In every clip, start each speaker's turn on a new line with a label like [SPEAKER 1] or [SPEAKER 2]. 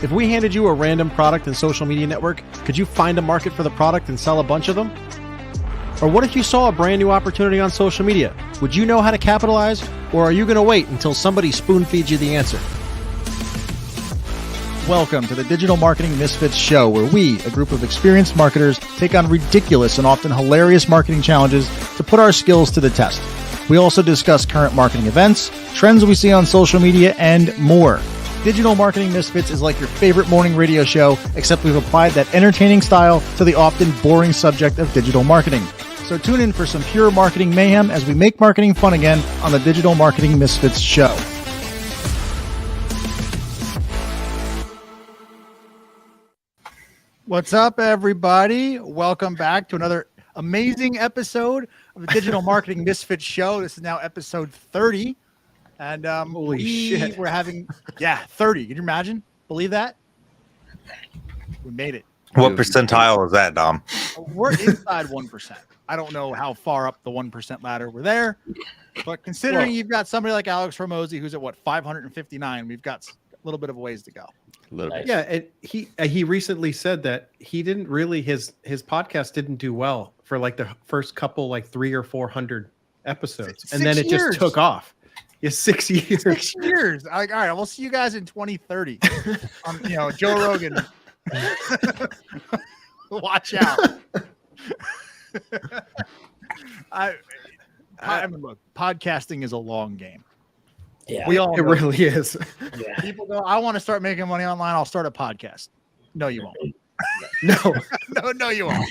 [SPEAKER 1] If we handed you a random product and social media network, could you find a market for the product and sell a bunch of them? Or what if you saw a brand new opportunity on social media? Would you know how to capitalize, or are you going to wait until somebody spoon feeds you the answer? Welcome to the Digital Marketing Misfits Show, where we, a group of experienced marketers, take on ridiculous and often hilarious marketing challenges to put our skills to the test. We also discuss current marketing events, trends we see on social media, and more. Digital Marketing Misfits is like your favorite morning radio show, except we've applied that entertaining style to the often boring subject of digital marketing. So tune in for some pure marketing mayhem as we make marketing fun again on the Digital Marketing Misfits Show. What's up, everybody? Welcome back to another amazing episode of the Digital Marketing Misfits Show. This is now episode 30. And
[SPEAKER 2] holy shit,
[SPEAKER 1] we're having 30. Can you imagine? Believe that? We made it.
[SPEAKER 3] What percentile is that, Dom?
[SPEAKER 1] We're inside 1%. I don't know how far up the 1% ladder we're there, but considering you've got somebody like Alex Ramosi who's at 559, we've got a little bit of a ways to go.
[SPEAKER 2] A little bit. Yeah, and he recently said that he didn't really his podcast didn't do well for like the first couple 300 or 400 episodes, and then it just took off. Yeah, 6 years.
[SPEAKER 1] 6 years. All right, we'll see you guys in 2030. Joe Rogan. Watch out. I mean, look, podcasting is a long game.
[SPEAKER 4] Yeah,
[SPEAKER 1] we all
[SPEAKER 2] it really is.
[SPEAKER 4] Yeah.
[SPEAKER 1] People go, I want to start making money online. I'll start a podcast. No, you won't. No, you won't.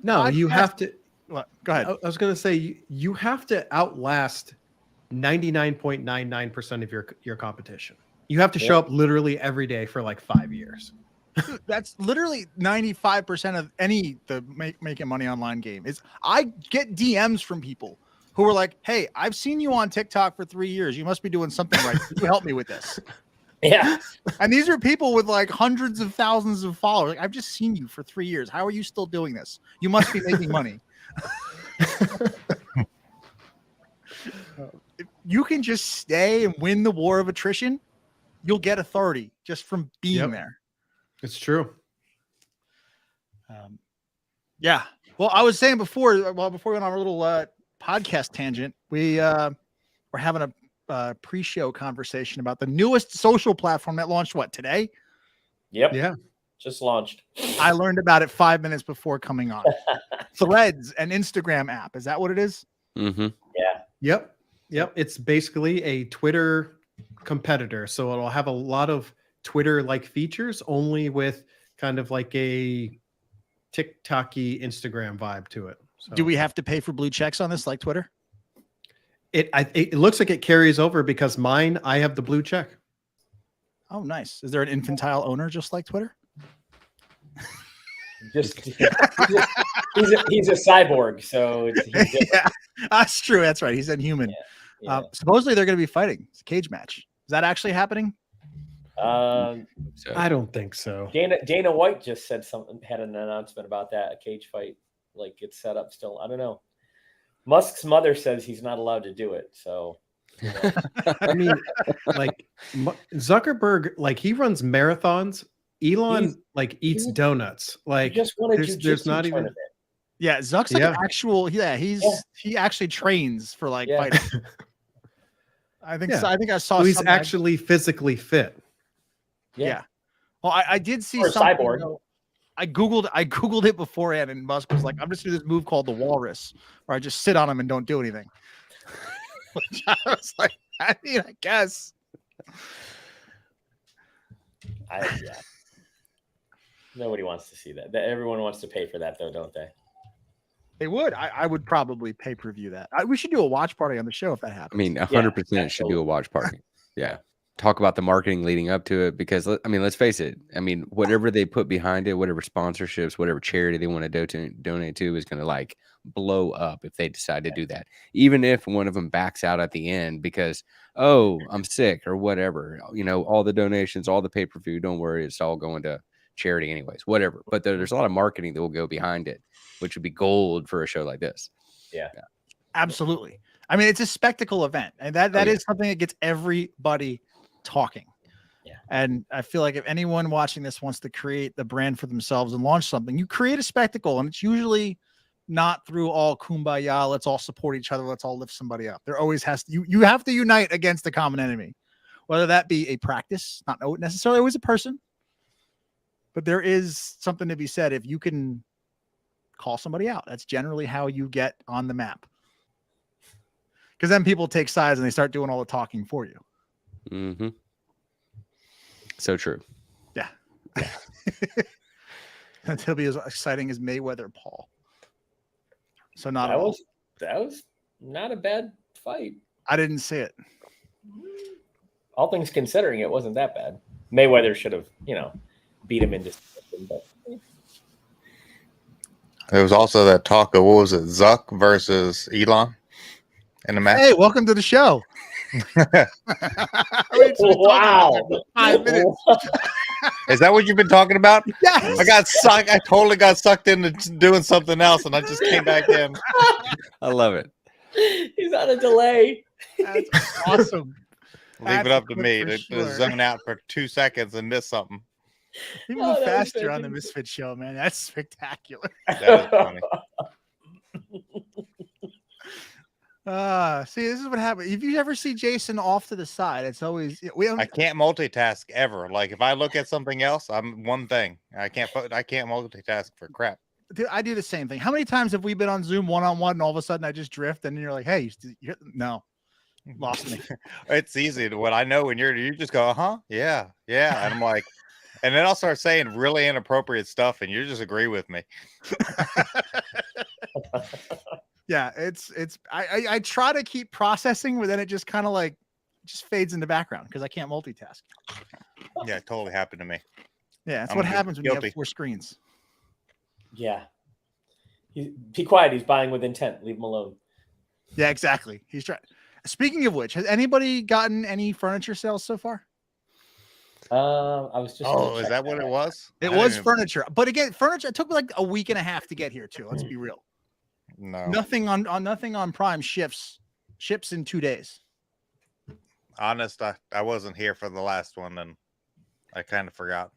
[SPEAKER 2] No, you have to.
[SPEAKER 1] What? Go ahead.
[SPEAKER 2] I was going to say you have to outlast 99.99% of your competition. You have to show up literally every day for 5 years.
[SPEAKER 1] Dude, that's literally 95% of making money online game. I get DMs from people who are like, "Hey, I've seen you on TikTok for 3 years. You must be doing something right. Can you help me with this?"
[SPEAKER 4] Yeah.
[SPEAKER 1] And these are people with hundreds of thousands of followers. I've just seen you for 3 years. How are you still doing this? You must be making money. If you can just stay and win the war of attrition, you'll get authority just from being there.
[SPEAKER 2] It's true.
[SPEAKER 1] Yeah. Well, I was saying before we went on our little podcast tangent, we're having a pre-show conversation about the newest social platform that launched today?
[SPEAKER 4] Yep.
[SPEAKER 2] Yeah.
[SPEAKER 4] Just launched.
[SPEAKER 1] I learned about it 5 minutes before coming on. Threads, an Instagram app. Is that what it is?
[SPEAKER 4] Yeah.
[SPEAKER 2] Yep. It's basically a Twitter competitor. So it'll have a lot of Twitter-like features, only with kind of like a TikTok-y Instagram vibe to it. So,
[SPEAKER 1] do we have to pay for blue checks on this like Twitter?
[SPEAKER 2] It looks like it carries over because I have the blue check.
[SPEAKER 1] Oh, nice. Is there an infantile owner just like Twitter?
[SPEAKER 4] He's a cyborg, so
[SPEAKER 1] yeah, that's true. That's right. He's inhuman.
[SPEAKER 4] Yeah.
[SPEAKER 1] Supposedly they're going to be fighting. It's a cage match. Is that actually happening?
[SPEAKER 2] I don't think so.
[SPEAKER 4] Dana White just said had an announcement about that, a cage fight, it's set up still. I don't know. Musk's mother says he's not allowed to do it. So,
[SPEAKER 2] I mean, Zuckerberg, he runs marathons. Elon eats donuts. There's not even.
[SPEAKER 1] Yeah, Zuck's an actual. Yeah, he actually trains for fighting. I think. Yeah. So, I think I saw.
[SPEAKER 2] So he's actually physically fit.
[SPEAKER 1] Yeah. Well, I did see something. Cyborg. I googled it beforehand, and Musk was like, "I'm just doing this move called the walrus, where I just sit on him and don't do anything." Which I was like, I guess.
[SPEAKER 4] Nobody wants to see that. Everyone wants to pay for that, though, don't they?
[SPEAKER 1] They would. I would probably pay-per-view that. We should do a watch party on the show if that happens.
[SPEAKER 5] I mean, 100% should do a watch party. Yeah. Talk about the marketing leading up to it, because let's face it. I mean, whatever they put behind it, whatever sponsorships, whatever charity they want to donate to is going to blow up if they decide to do that. Even if one of them backs out at the end because, oh, I'm sick or whatever, all the donations, all the pay-per-view, don't worry, it's all going to charity anyways, whatever. But there's a lot of marketing that will go behind it, which would be gold for a show like this.
[SPEAKER 4] Yeah.
[SPEAKER 1] Absolutely. I mean, it's a spectacle event, and that is something that gets everybody talking.
[SPEAKER 4] Yeah.
[SPEAKER 1] And I feel like if anyone watching this wants to create the brand for themselves and launch something, you create a spectacle, and it's usually not through all kumbaya. Let's all support each other. Let's all lift somebody up. There always has to, you have to unite against the common enemy, whether that be a practice, not necessarily always a person, but there is something to be said. If you can call somebody out, that's generally how you get on the map. Because then people take sides and they start doing all the talking for you.
[SPEAKER 5] Mm-hmm. So true.
[SPEAKER 1] Yeah. He'll be as exciting as Mayweather Paul. So not at all.
[SPEAKER 4] That was not a bad fight.
[SPEAKER 1] I didn't see it.
[SPEAKER 4] All things considering, it wasn't that bad. Mayweather should have, beat him into something, but
[SPEAKER 3] There was also that talk of, what was it, Zuck versus Elon in the match.
[SPEAKER 1] Hey, welcome to the show.
[SPEAKER 4] wow.
[SPEAKER 1] 5 minutes.
[SPEAKER 3] Is that what you've been talking about?
[SPEAKER 1] Yes.
[SPEAKER 3] I got sucked. I totally got sucked into doing something else, and I just came back in.
[SPEAKER 5] I love it.
[SPEAKER 4] He's on a delay.
[SPEAKER 1] That's awesome.
[SPEAKER 3] Leave it up to me to zone out for 2 seconds and miss something.
[SPEAKER 1] You move faster on the Misfit show, man. That's spectacular.
[SPEAKER 3] That is funny.
[SPEAKER 1] See, this is what happens. If you ever see Jason off to the side, it's always
[SPEAKER 3] I can't multitask ever. Like if I look at something else, I'm one thing. I can't multitask for crap.
[SPEAKER 1] Dude, I do the same thing. How many times have we been on Zoom one-on-one and all of a sudden I just drift and you're like, hey, no, lost me.
[SPEAKER 3] It's easy to what I know when you just go, yeah. And I'm like, and then I'll start saying really inappropriate stuff and you just agree with me.
[SPEAKER 1] Yeah, I try to keep processing, but then it just kind of like just fades in the background because I can't multitask.
[SPEAKER 3] Yeah, it totally happened to me.
[SPEAKER 1] Yeah, that's what happens when you have 4 screens.
[SPEAKER 4] Yeah. Be quiet. He's buying with intent. Leave him alone.
[SPEAKER 1] Yeah, exactly. He's trying. Speaking of which, has anybody gotten any furniture sales so far?
[SPEAKER 4] I was just.
[SPEAKER 3] Oh, is that what it was?
[SPEAKER 1] It was furniture, but again, furniture. It took me like a week and a half to get here too. Let's be real.
[SPEAKER 3] No,
[SPEAKER 1] nothing on Prime ships in 2 days.
[SPEAKER 3] Honest, I wasn't here for the last one, and I kind of forgot.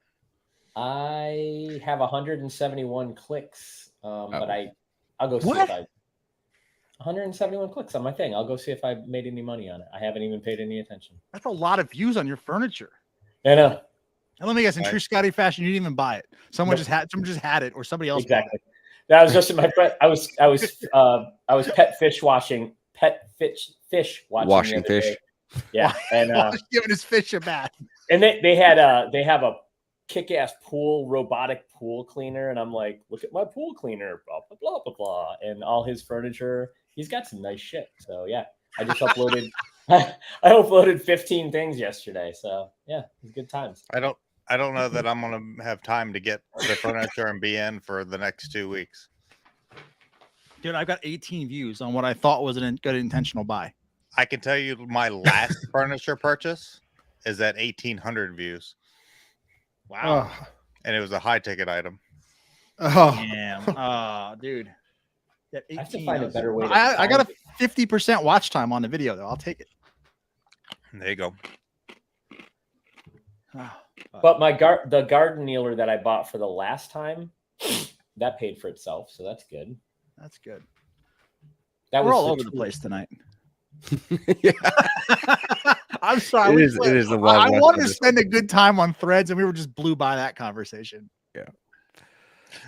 [SPEAKER 4] I have 171 clicks, but I'll go see
[SPEAKER 1] What?
[SPEAKER 4] if 171 clicks on my thing. I'll go see if I made any money on it. I haven't even paid any attention.
[SPEAKER 1] That's a lot of views on your furniture.
[SPEAKER 4] I know.
[SPEAKER 1] And let me guess, in true Scotty fashion, you didn't even buy it. Someone just had it, or somebody else.
[SPEAKER 4] Exactly. That was just my friend. I was pet fish watching.
[SPEAKER 5] Washing fish.
[SPEAKER 4] Yeah, and
[SPEAKER 1] giving his fish a bath.
[SPEAKER 4] And they have a kick-ass robotic pool cleaner, and I'm like, look at my pool cleaner, blah blah blah blah blah, and all his furniture. He's got some nice shit. So yeah, I just uploaded. I uploaded 15 things yesterday. So yeah, it's good times.
[SPEAKER 3] I don't know that I'm gonna have time to get the furniture and be in for the next 2 weeks.
[SPEAKER 1] Dude, I've got 18 views on what I thought was a good intentional buy.
[SPEAKER 3] I can tell you my last furniture purchase is at 1,800 views.
[SPEAKER 2] Wow.
[SPEAKER 3] And it was a high ticket item.
[SPEAKER 2] Oh,
[SPEAKER 1] damn. Oh, dude.
[SPEAKER 4] I have to find a better way.
[SPEAKER 1] I got a 50% watch time on the video, though. I'll take it.
[SPEAKER 3] There you go.
[SPEAKER 4] But the garden kneeler that I bought for the last time, that paid for itself, so that's good.
[SPEAKER 1] That's good.
[SPEAKER 4] We're
[SPEAKER 1] all over the place tonight.
[SPEAKER 5] Yeah.
[SPEAKER 1] I'm sorry.
[SPEAKER 5] It is the
[SPEAKER 1] I wanted to spend a good time on Threads, and we were just blew by that conversation.
[SPEAKER 5] Yeah.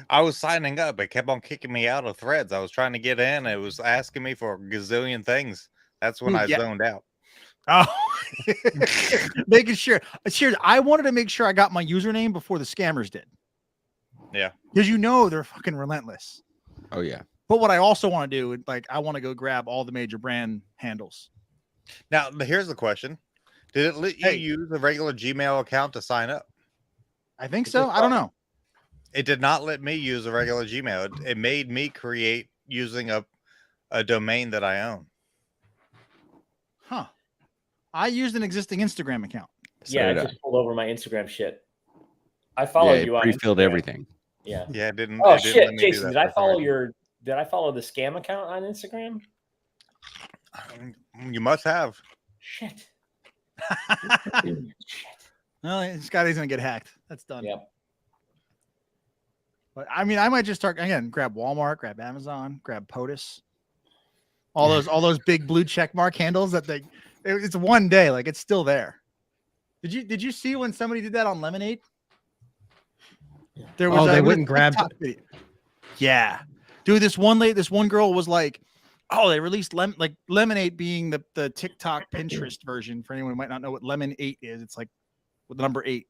[SPEAKER 3] I was signing up. It kept on kicking me out of Threads. I was trying to get in. It was asking me for a gazillion things. That's when I zoned out.
[SPEAKER 1] Oh, making sure. Cheers. I wanted to make sure I got my username before the scammers did.
[SPEAKER 3] Yeah.
[SPEAKER 1] Because they're fucking relentless.
[SPEAKER 5] Oh, yeah.
[SPEAKER 1] But what I also want to do, I want to go grab all the major brand handles.
[SPEAKER 3] Now, here's the question. Did it let you use a regular Gmail account to sign up?
[SPEAKER 1] I think so. I don't know.
[SPEAKER 3] It did not let me use a regular Gmail. It made me create using a domain that I own.
[SPEAKER 1] Huh. I used an existing Instagram account.
[SPEAKER 4] Yeah, I just pulled over my Instagram shit. I followed you on
[SPEAKER 5] pre-filled
[SPEAKER 4] Instagram.
[SPEAKER 5] Everything.
[SPEAKER 4] Yeah.
[SPEAKER 3] Yeah, it didn't.
[SPEAKER 4] Oh
[SPEAKER 3] it didn't
[SPEAKER 4] shit,
[SPEAKER 3] let me do
[SPEAKER 4] Jason!
[SPEAKER 3] that
[SPEAKER 4] Did I follow the scam account on Instagram?
[SPEAKER 3] You must have.
[SPEAKER 4] Shit.
[SPEAKER 1] Well, Scotty's gonna get hacked. That's done.
[SPEAKER 4] Yep.
[SPEAKER 1] But I mean, I might just start again. Grab Walmart, grab Amazon, grab POTUS. All those big blue check mark handles that it's one day, like it's still there. Did you see when somebody did that on Lemonade? There was
[SPEAKER 2] they went and grabbed
[SPEAKER 1] it. Yeah, dude, this one girl was like, oh, they released Lemonade being the TikTok Pinterest version. For anyone who might not know what Lemon 8 is, it's like with the number 8.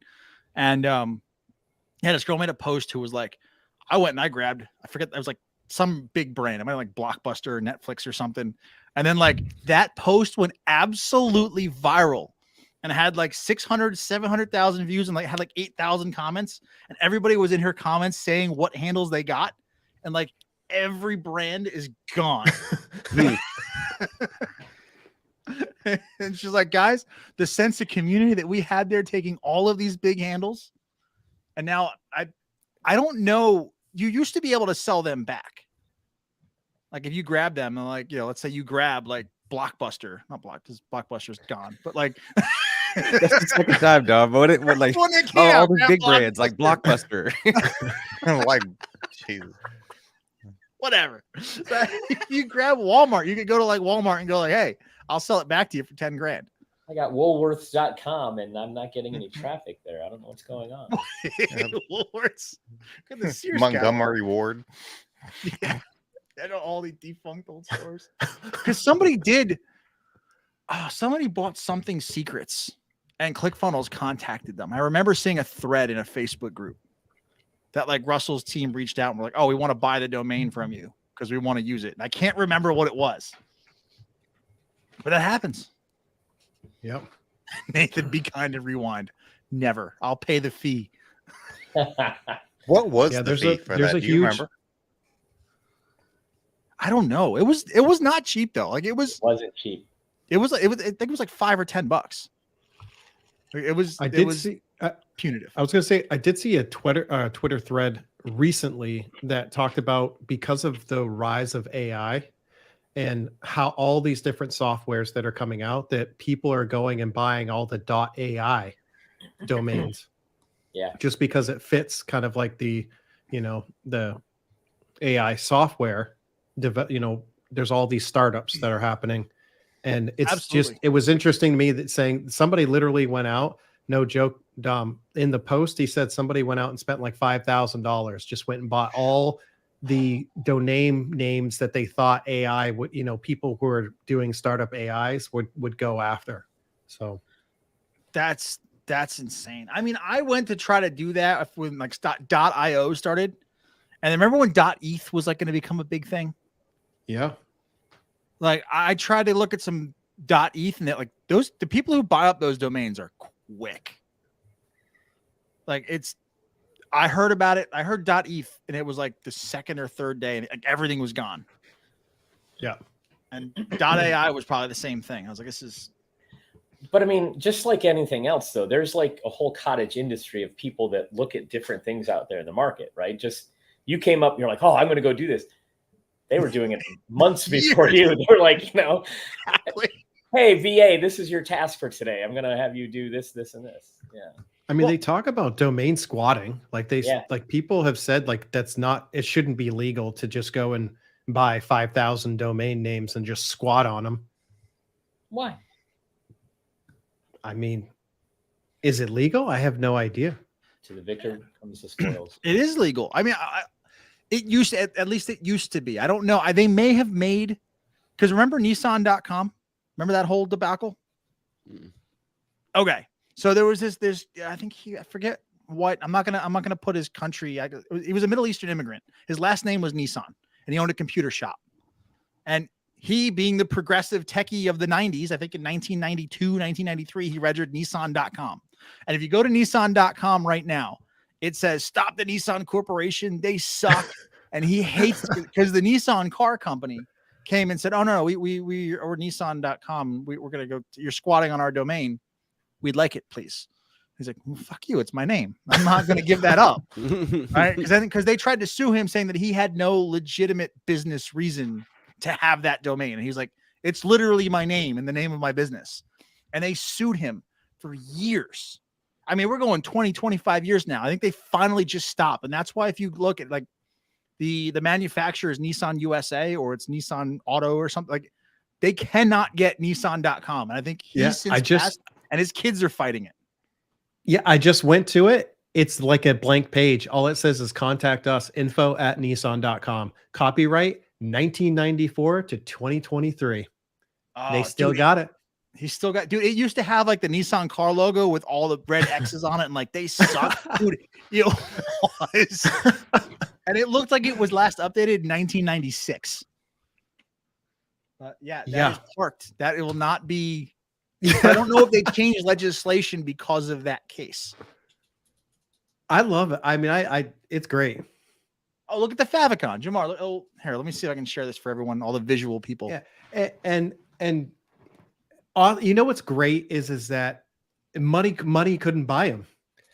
[SPEAKER 1] And this girl made a post who was like, I went and I grabbed, I forget, it was like some big brand. I might like Blockbuster or Netflix or something. And then like that post went absolutely viral and had like 600, 700,000 views and like had like 8,000 comments. And everybody was in her comments saying what handles they got. And like every brand is gone. And she's like, guys, the sense of community that we had there taking all of these big handles. And now I don't know. You used to be able to sell them back. Like if you grab them and like, let's say you grab like Blockbuster, not because Blockbuster's gone, but like
[SPEAKER 5] that's the second time, dog. What like all these big brands like Blockbuster.
[SPEAKER 3] Like Jesus.
[SPEAKER 1] Whatever. So if you grab Walmart, you could go to like Walmart and go like, hey, I'll sell it back to you for 10 grand.
[SPEAKER 4] I got Woolworths.com and I'm not getting any traffic there. I don't know what's going on.
[SPEAKER 1] Woolworths.
[SPEAKER 3] Montgomery Ward.
[SPEAKER 1] Yeah. I know all the defunct old stores. Because somebody bought Something Secrets and ClickFunnels contacted them. I remember seeing a thread in a Facebook group that like Russell's team reached out and were like, oh, we want to buy the domain from you because we want to use it. And I can't remember what it was. But that happens.
[SPEAKER 2] Yep.
[SPEAKER 1] Nathan, be kind and rewind. Never. I'll pay the fee.
[SPEAKER 3] What was the fee for that? Do you remember?
[SPEAKER 1] I don't know. It was not cheap though. Like it
[SPEAKER 4] wasn't cheap.
[SPEAKER 1] I think it was like $5 or $10. It was punitive.
[SPEAKER 2] I was going to say I did see a Twitter thread recently that talked about because of the rise of AI and how all these different softwares that are coming out that people are going and buying all the .ai domains.
[SPEAKER 4] Yeah.
[SPEAKER 2] Just because it fits kind of like the AI software, there's all these startups that are happening. And it's
[SPEAKER 1] Absolutely.
[SPEAKER 2] it was interesting to me that saying somebody literally went out, no joke, in the post, he said somebody went out and spent like $5,000, just went and bought all the domain names that they thought AI would, people who are doing startup AIs would go after. So
[SPEAKER 1] that's insane. I mean, I went to try to do that when like .io started. And I remember when .eth was like going to become a big thing.
[SPEAKER 2] Yeah.
[SPEAKER 1] Like I tried to look at some .eth and that like the people who buy up those domains are quick. Like I heard about it. I heard .eth and it was like the second or third day and like everything was gone.
[SPEAKER 2] Yeah.
[SPEAKER 1] And .ai was probably the same thing. I was like, this is.
[SPEAKER 4] But I mean, just like anything else though, there's like a whole cottage industry of people that look at different things out there in the market, right? Just you came up and you're like, oh, I'm going to go do this. They were doing it months before you. They were like, hey, VA, this is your task for today. I'm going to have you do this, this, and this. Yeah.
[SPEAKER 2] I mean, they talk about domain squatting. Like like people have said, like it shouldn't be legal to just go and buy 5,000 domain names and just squat on them. Why? I mean, is it legal? I have no idea.
[SPEAKER 4] To the victor comes the spoils.
[SPEAKER 1] It is legal. I mean, it used to, at least it used to be. I don't know. They may have made, because remember Nissan.com? Remember that whole debacle? Okay. So there was I think I forget what, I'm not gonna put his country. He was a Middle Eastern immigrant. His last name was Nissan and he owned a computer shop. And he, being the progressive techie of the 90s, I think in 1992, 1993, he registered Nissan.com. And if you go to Nissan.com right now, it says, stop the Nissan Corporation. They suck. And he hates because the Nissan car company came and said, oh, no, we're Nissan.com. We're going to go, you're squatting on our domain. We'd like it, please. He's like, well, fuck you. It's my name. I'm not going to give that up. Right? Because they tried to sue him saying that he had no legitimate business reason to have that domain. And he's like, it's literally my name and the name of my business. And they sued him for years. I mean, we're going 20, 25 years now. I think they finally just stop. And that's why if you look at like the manufacturer is Nissan USA or it's Nissan Auto or something, like they cannot get Nissan.com. And I think he's passed, and his kids are fighting it.
[SPEAKER 2] Yeah, I just went to it. It's like a blank page. All it says is contact us, info@nissan.com. Copyright 1994 to 2023. They still got it.
[SPEAKER 1] He's still got, dude. It used to have like the Nissan car logo with all the red X's on it, and like they suck, dude. It was, and it looked like it was last updated in 1996. But yeah, that is parked. That it will not be. I don't know if they changed legislation because of that case.
[SPEAKER 2] I love it. I mean, it's great.
[SPEAKER 1] Oh, look at the favicon, Jamar. Oh, here, let me see if I can share this for everyone, all the visual people.
[SPEAKER 2] Yeah, and you know what's great is that money couldn't buy them.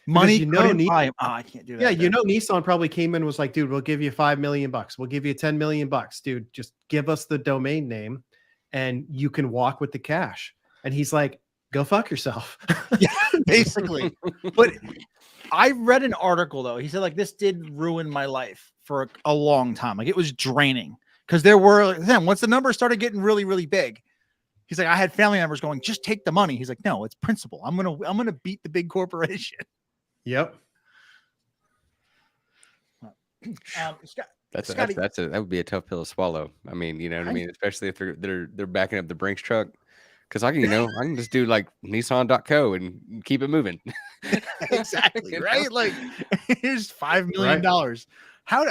[SPEAKER 1] Money couldn't buy them. Oh, I can't do that.
[SPEAKER 2] Yeah, you know, Nissan probably came in and was like, dude, we'll give you $5 million. We'll give you $10 million, dude. Just give us the domain name, and you can walk with the cash. And he's like, go fuck yourself.
[SPEAKER 1] Yeah, basically. But I read an article though. He said like this did ruin my life for a long time. Like it was draining because there were then once the numbers started getting really, really big. He's like, I had family members going, just take the money. He's like, no, it's principle. I'm gonna beat the big corporation.
[SPEAKER 2] Yep.
[SPEAKER 5] That would be a tough pill to swallow. I mean, you know what I mean, especially if they're backing up the Brinks truck. Because I can just do like Nissan.co and keep it moving.
[SPEAKER 1] Exactly. Right. Like here's $5 million. Right. I don't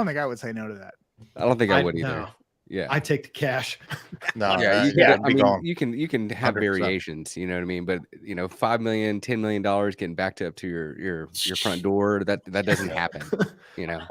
[SPEAKER 1] think I would say no to that.
[SPEAKER 5] I don't think I would either.
[SPEAKER 2] No.
[SPEAKER 5] Yeah.
[SPEAKER 2] I take the cash.
[SPEAKER 3] No.
[SPEAKER 5] Yeah. I mean, you can have 100%. Variations, you know what I mean? But you know, $5 million, $10 million getting backed up to your front door, that doesn't happen. You know.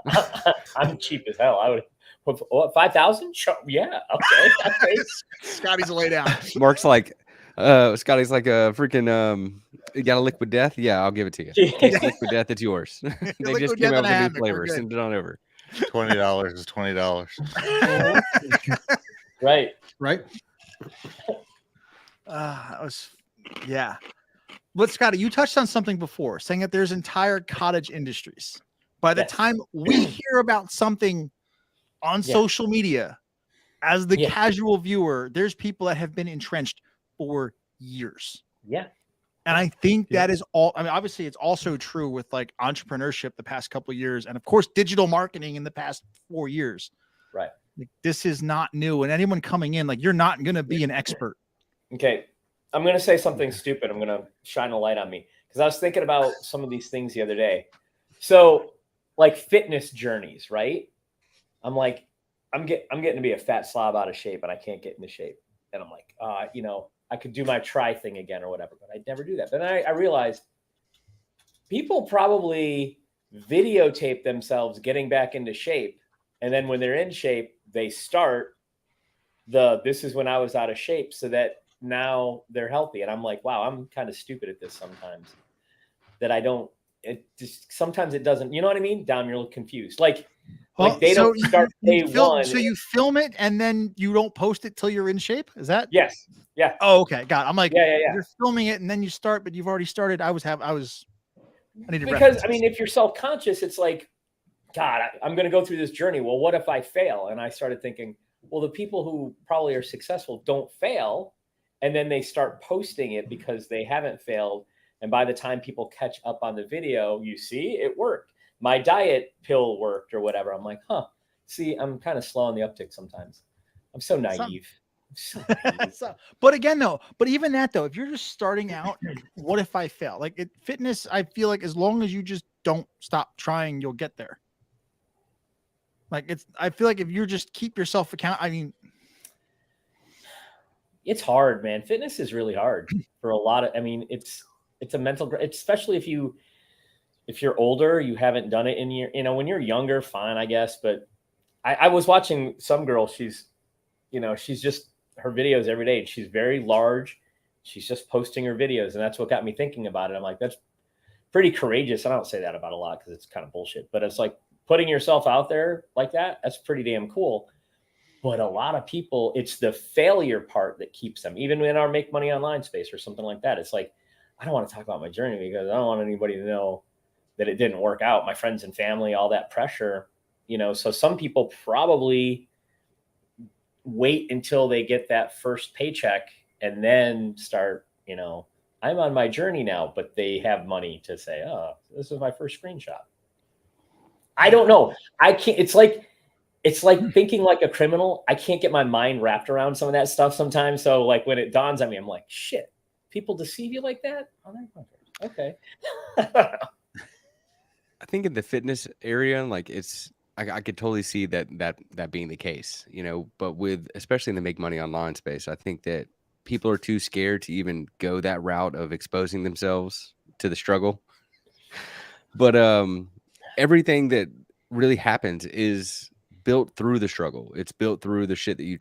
[SPEAKER 4] I'm cheap as hell. I would. What, 5,000? Sure. Yeah. Okay.
[SPEAKER 1] Scotty's lay down.
[SPEAKER 5] Mark's like, Scotty's like a freaking, you got a liquid death? Yeah, I'll give it to you. Liquid death, it's yours. They just came out with a new flavor. Send it on over.
[SPEAKER 3] $20 is $20.
[SPEAKER 4] Right.
[SPEAKER 1] Yeah. But Scotty, you touched on something before, saying that there's entire cottage industries. By the time we hear about something on social media, as the casual viewer, there's people that have been entrenched for years.
[SPEAKER 4] Yeah.
[SPEAKER 1] And I think that is all. I mean, obviously, it's also true with like entrepreneurship the past couple of years, and of course, digital marketing in the past 4 years.
[SPEAKER 4] Right.
[SPEAKER 1] Like, this is not new, and anyone coming in, like, you're not going to be an expert.
[SPEAKER 4] Okay, I'm going to say something stupid. I'm going to shine a light on me because I was thinking about some of these things the other day. So, like fitness journeys, right? I'm like, I'm getting to be a fat slob out of shape, and I can't get into shape. And I'm like, I could do my try thing again or whatever, but I'd never do that. But then I realized people probably videotape themselves getting back into shape. And then when they're in shape, they start this is when I was out of shape, so that now they're healthy. And I'm like, wow, I'm kind of stupid at this sometimes sometimes it doesn't, you know what I mean? Dom, you're a little confused. Like they don't start day one.
[SPEAKER 1] So you film it and then you don't post it till you're in shape? Is that?
[SPEAKER 4] Yes. Yeah.
[SPEAKER 1] Oh, okay. Got it. I'm like,
[SPEAKER 4] yeah.
[SPEAKER 1] You're filming it and then you start, but you've already started. I needed
[SPEAKER 4] because I mean, if you're self-conscious, it's like, God, I'm going to go through this journey. Well, what if I fail? And I started thinking, well, the people who probably are successful don't fail. And then they start posting it because they haven't failed. And by the time people catch up on the video, you see, it worked. My diet pill worked or whatever. I'm like, see, I'm kind of slow on the uptick sometimes. I'm so naive.
[SPEAKER 1] But again, though, even that, though, if you're just starting out, what if I fail? Like fitness, I feel like as long as you just don't stop trying, you'll get there. Like I feel like if you just keep yourself accountable, I mean,
[SPEAKER 4] it's hard, man. Fitness is really hard for a lot of, I mean, it's a mental, especially if you're older, you haven't done it in your, when you're younger, fine, I guess. But I was watching some girl, she's just her videos every day. She's very large. She's just posting her videos. And that's what got me thinking about it. I'm like, that's pretty courageous. And I don't say that about a lot because it's kind of bullshit, but it's like putting yourself out there like that. That's pretty damn cool. But a lot of people, it's the failure part that keeps them, even in our make money online space or something like that. It's like, I don't want to talk about my journey because I don't want anybody to know that it didn't work out. My friends and family, all that pressure, you know. So some people probably wait until they get that first paycheck and then start, you know, I'm on my journey now, but they have money to say, oh, this is my first screenshot. I don't know. I can't, it's like thinking like a criminal. I can't get my mind wrapped around some of that stuff sometimes. So like when it dawns on me, I'm like, shit, people deceive you like that? Oh, okay.
[SPEAKER 5] I think in the fitness area, like I could totally see that being the case, you know, but with, especially in the make money online space, I think that people are too scared to even go that route of exposing themselves to the struggle. But everything that really happens is built through the struggle. It's built through the shit that you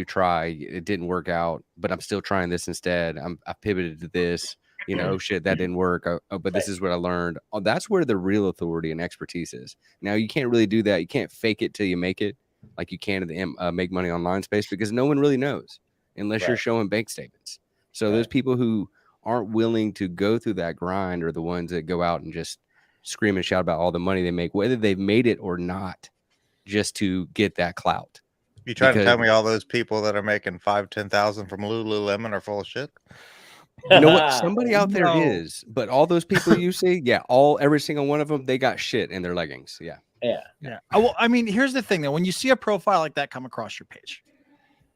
[SPEAKER 5] try. It didn't work out, but I'm still trying this instead. I pivoted to this. You know, shit, that didn't work. But this is what I learned. Oh, that's where the real authority and expertise is. Now, you can't really do that. You can't fake it till you make it, like you can in the make money online space, because no one really knows unless you're showing bank statements. So those people who aren't willing to go through that grind are the ones that go out and just scream and shout about all the money they make, whether they've made it or not, just to get that clout.
[SPEAKER 3] You trying to tell me all those people that are making 5,000-10,000 from Lululemon are full of shit?
[SPEAKER 5] You know what? Somebody out there is, but all those people you see, every single one of them, they got shit in their leggings. Yeah.
[SPEAKER 1] Well, I mean, here's the thing though. When you see a profile like that come across your page,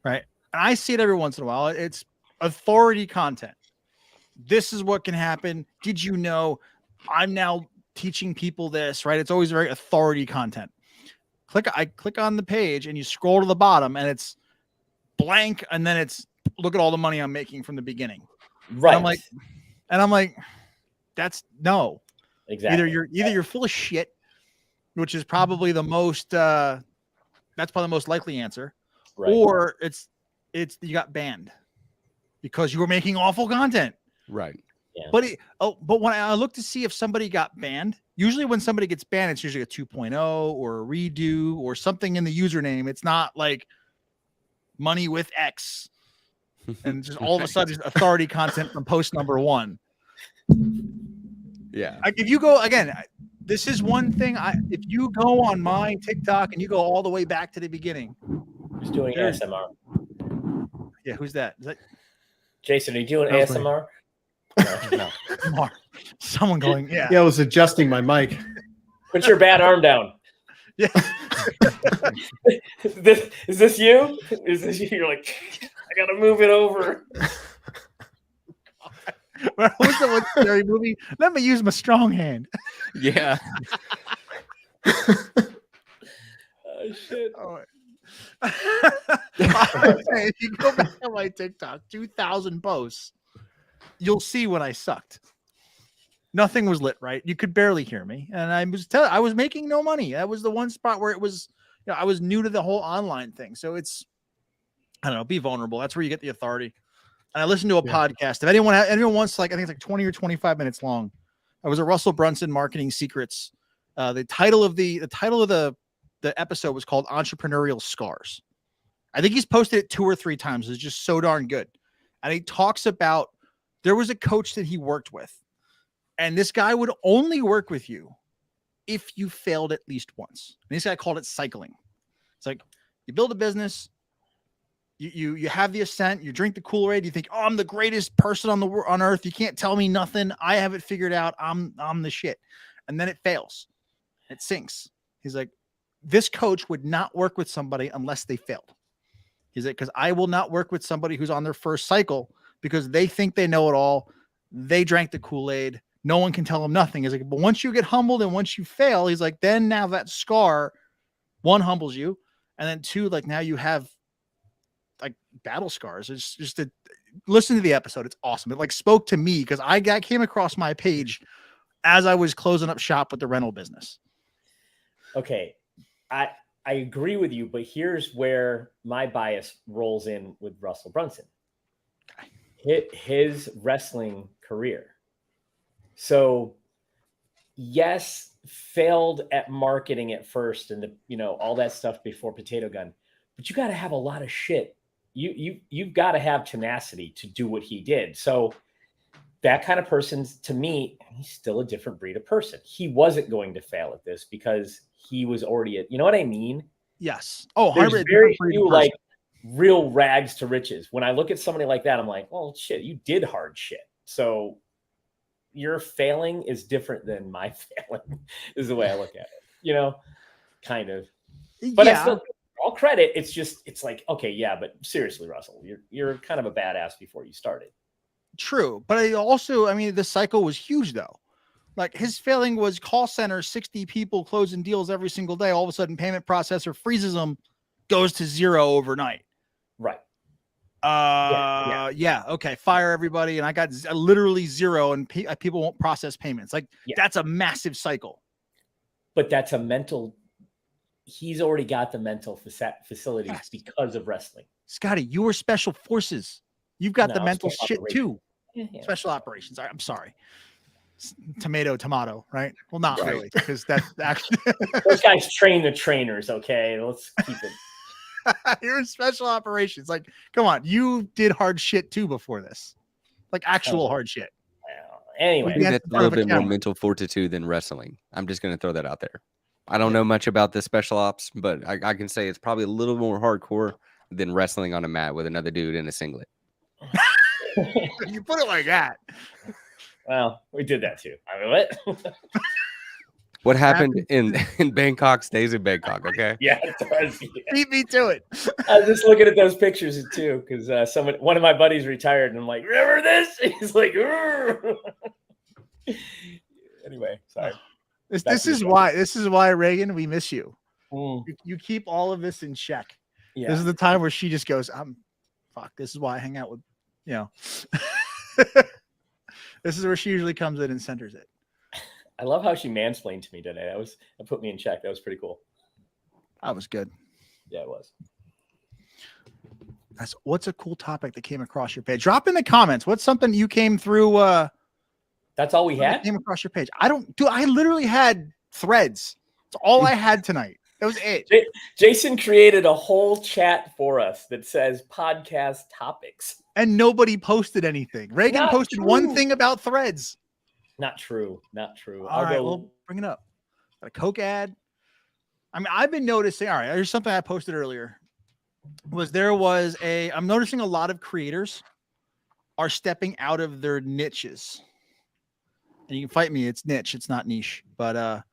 [SPEAKER 1] right? And I see it every once in a while. It's authority content. This is what can happen. Did you know? I'm now teaching people this, right? It's always very authority content. I click on the page and you scroll to the bottom and it's blank. And then it's, look at all the money I'm making from the beginning.
[SPEAKER 4] Right.
[SPEAKER 1] And I'm like, that's no.
[SPEAKER 4] Exactly.
[SPEAKER 1] Either you're full of shit, which is probably the most that's probably the most likely answer,
[SPEAKER 4] right.
[SPEAKER 1] or it's you got banned because you were making awful content.
[SPEAKER 5] Right.
[SPEAKER 4] Yeah.
[SPEAKER 1] But when I look to see if somebody got banned, usually when somebody gets banned, it's usually a 2.0 or a redo or something in the username. It's not like money with X. And just all of a sudden, authority content from post number 1.
[SPEAKER 5] Yeah.
[SPEAKER 1] Like if you go again, this is one thing. If you go on my TikTok and you go all the way back to the beginning,
[SPEAKER 4] who's doing ASMR?
[SPEAKER 1] Yeah, who's that? Is that
[SPEAKER 4] Jason? Are you doing ASMR?
[SPEAKER 5] No.
[SPEAKER 1] Someone going, yeah.
[SPEAKER 2] Yeah, I was adjusting my mic.
[SPEAKER 4] Put your bad arm down.
[SPEAKER 1] Yeah.
[SPEAKER 4] Is this you? Is this you? You're like, I gotta move it over.
[SPEAKER 1] What's the one scary movie? Let me use my strong hand.
[SPEAKER 5] Yeah.
[SPEAKER 4] Oh shit.
[SPEAKER 1] Oh. If you go back on my TikTok, 2,000 posts, you'll see when I sucked. Nothing was lit right. You could barely hear me, and I was making no money. That was the one spot where it was, I was new to the whole online thing. So it's, I don't know, be vulnerable. That's where you get the authority. And I listened to a podcast. If anyone wants, like, I think it's like 20 or 25 minutes long. I was a Russell Brunson Marketing Secrets. The title of the episode was called Entrepreneurial Scars. I think he's posted it 2 or 3 times. It's just so darn good. And he talks about, there was a coach that he worked with, and this guy would only work with you if you failed at least once. And this guy called it cycling. It's like, you build a business, you have the ascent, you drink the Kool-Aid, you think, oh, I'm the greatest person on earth. You can't tell me nothing. I have it figured out. I'm the shit. And then it fails. It sinks. He's like, this coach would not work with somebody unless they failed. He's like, because I will not work with somebody who's on their first cycle because they think they know it all. They drank the Kool-Aid. No one can tell them nothing. He's like, but once you get humbled and once you fail, he's like, then now that scar, 1, humbles you. And then 2, like, now you have like battle scars. It's just listen to the episode. It's awesome. It like spoke to me because I came across my page as I was closing up shop with the rental business.
[SPEAKER 4] Okay. I agree with you, but here's where my bias rolls in with Russell Brunson. His wrestling career. So yes, failed at marketing at first and all that stuff before Potato Gun, but you got to have a lot of shit. You've got to have tenacity to do what he did. So that kind of person, to me, he's still a different breed of person. He wasn't going to fail at this because he was already you know what I mean?
[SPEAKER 1] Yes. Oh,
[SPEAKER 4] There's
[SPEAKER 1] 100%
[SPEAKER 4] very few like real rags to riches. When I look at somebody like that, I'm like, well, shit, you did hard shit. So your failing is different than my failing, is the way I look at it, you know, kind of. But I still all credit. It's like, okay, yeah, but seriously, Russell, you're kind of a badass before you started.
[SPEAKER 1] True. But I mean, the cycle was huge though. Like his failing was call center, 60 people closing deals every single day. All of a sudden payment processor freezes them, goes to 0 overnight.
[SPEAKER 4] Right.
[SPEAKER 1] Yeah. Okay. Fire everybody. And I got literally 0 and people won't process payments. Like that's a massive cycle.
[SPEAKER 4] But that's a mental, he's already got the mental facilities because of wrestling.
[SPEAKER 1] Scotty, you were special forces. You've got the mental shit too.
[SPEAKER 4] Yeah.
[SPEAKER 1] Special operations. I'm sorry. Tomato, right? Well, not really, because that's actually
[SPEAKER 4] those guys train the trainers. Okay, let's keep it.
[SPEAKER 1] You're in special operations. Like, come on, you did hard shit too before this, like actual hard shit.
[SPEAKER 4] Well, anyway,
[SPEAKER 5] that's a little bit more mental fortitude than wrestling. I'm just going to throw that out there. I don't know much about the special ops, but I can say it's probably a little more hardcore than wrestling on a mat with another dude in a singlet.
[SPEAKER 1] You put it like that.
[SPEAKER 4] Well, we did that too. I mean, what?
[SPEAKER 5] What happened in Bangkok stays in Bangkok, okay?
[SPEAKER 4] Yeah, it does. Yeah.
[SPEAKER 1] Beat me to it.
[SPEAKER 4] I was just looking at those pictures too, because one of my buddies retired, and I'm like, remember this? He's like, anyway, sorry.
[SPEAKER 1] This is why Reagan, we miss you. You keep all of this in check. Yeah. This is the time where she just goes, fuck. This is why I hang out with, This is where she usually comes in and centers it.
[SPEAKER 4] I love how she mansplained to me today. That put me in check. That was pretty cool.
[SPEAKER 1] That was good.
[SPEAKER 4] Yeah, it was.
[SPEAKER 1] What's a cool topic that came across your page? Drop in the comments. What's something you came through?
[SPEAKER 4] That's all we had?
[SPEAKER 1] Came across your page. I literally had threads. That's all I had tonight. That was it.
[SPEAKER 4] Jason created a whole chat for us that says podcast topics.
[SPEAKER 1] And nobody posted anything. Reagan posted one thing about threads.
[SPEAKER 4] Not true.
[SPEAKER 1] All right, we'll bring it up. Got a Coke ad. I mean, I've been noticing. All right, there's something I posted earlier. I'm noticing a lot of creators are stepping out of their niches. And you can fight me. It's niche. It's not niche. But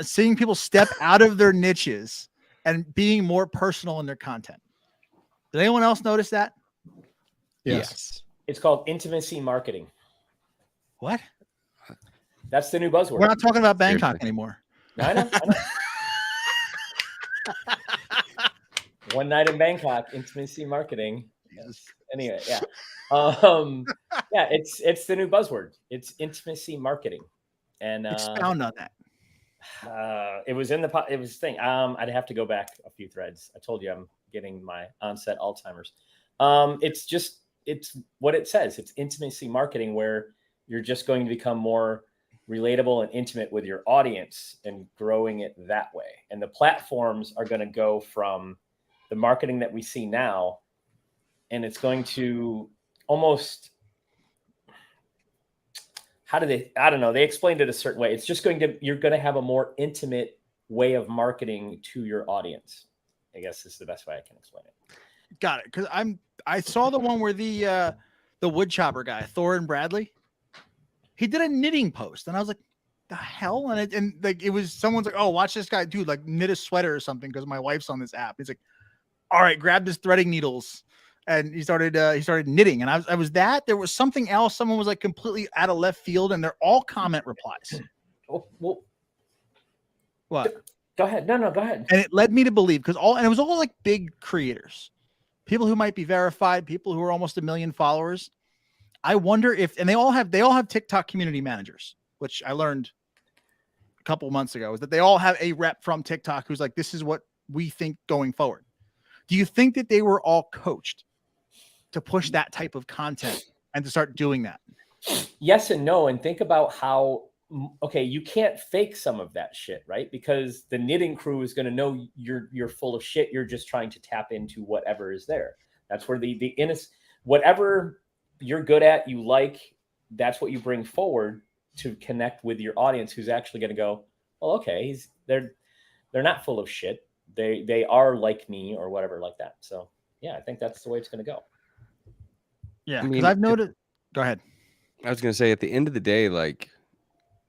[SPEAKER 1] seeing people step out of their niches and being more personal in their content. Did anyone else notice that?
[SPEAKER 5] Yes.
[SPEAKER 4] It's called intimacy marketing.
[SPEAKER 1] What?
[SPEAKER 4] That's the new buzzword.
[SPEAKER 1] We're not talking about Bangkok anymore.
[SPEAKER 4] I know. One night in Bangkok, intimacy marketing. Yes. Anyway, yeah. Yeah, it's the new buzzword. It's intimacy marketing. And
[SPEAKER 1] expound on that.
[SPEAKER 4] It was thing. I'd have to go back a few threads. I told you I'm getting my onset Alzheimer's. It's what it says. It's intimacy marketing, where you're just going to become more relatable and intimate with your audience and growing it that way. And the platforms are going to go from the marketing that we see now, and it's going to almost, I don't know. They explained it a certain way. It's just you're going to have a more intimate way of marketing to your audience. I guess this is the best way I can explain it.
[SPEAKER 1] Got it. Because I saw the one where the wood chopper guy, Thorin Bradley, he did a knitting post, and I was like, the hell? And it was someone's like, oh, watch this guy, dude, like knit a sweater or something because my wife's on this app. He's like, all right, grab his threading needles, and he started knitting. And there was something else. Someone was like completely out of left field, and they're all comment replies.
[SPEAKER 4] Oh, well,
[SPEAKER 1] what?
[SPEAKER 4] Go ahead. No, go ahead.
[SPEAKER 1] And it led me to believe it was all like big creators, people who might be verified, people who are almost 1 million followers. I wonder and they all have TikTok community managers, which I learned a couple months ago, is that they all have a rep from TikTok who's like, this is what we think going forward. Do you think that they were all coached to push that type of content and to start doing that?
[SPEAKER 4] Yes and no. And think about how, you can't fake some of that shit, right? Because the knitting crew is going to know you're full of shit. You're just trying to tap into whatever is there. That's where the whatever you're good at, you like, that's what you bring forward to connect with your audience, who's actually going to go, well, okay, they're not full of shit. They are like me or whatever like that. So yeah, I think that's the way it's going to go.
[SPEAKER 1] Yeah,
[SPEAKER 5] I
[SPEAKER 1] because
[SPEAKER 5] mean,
[SPEAKER 1] I've noted. Go ahead.
[SPEAKER 5] I was going to say, at the end of the day, like,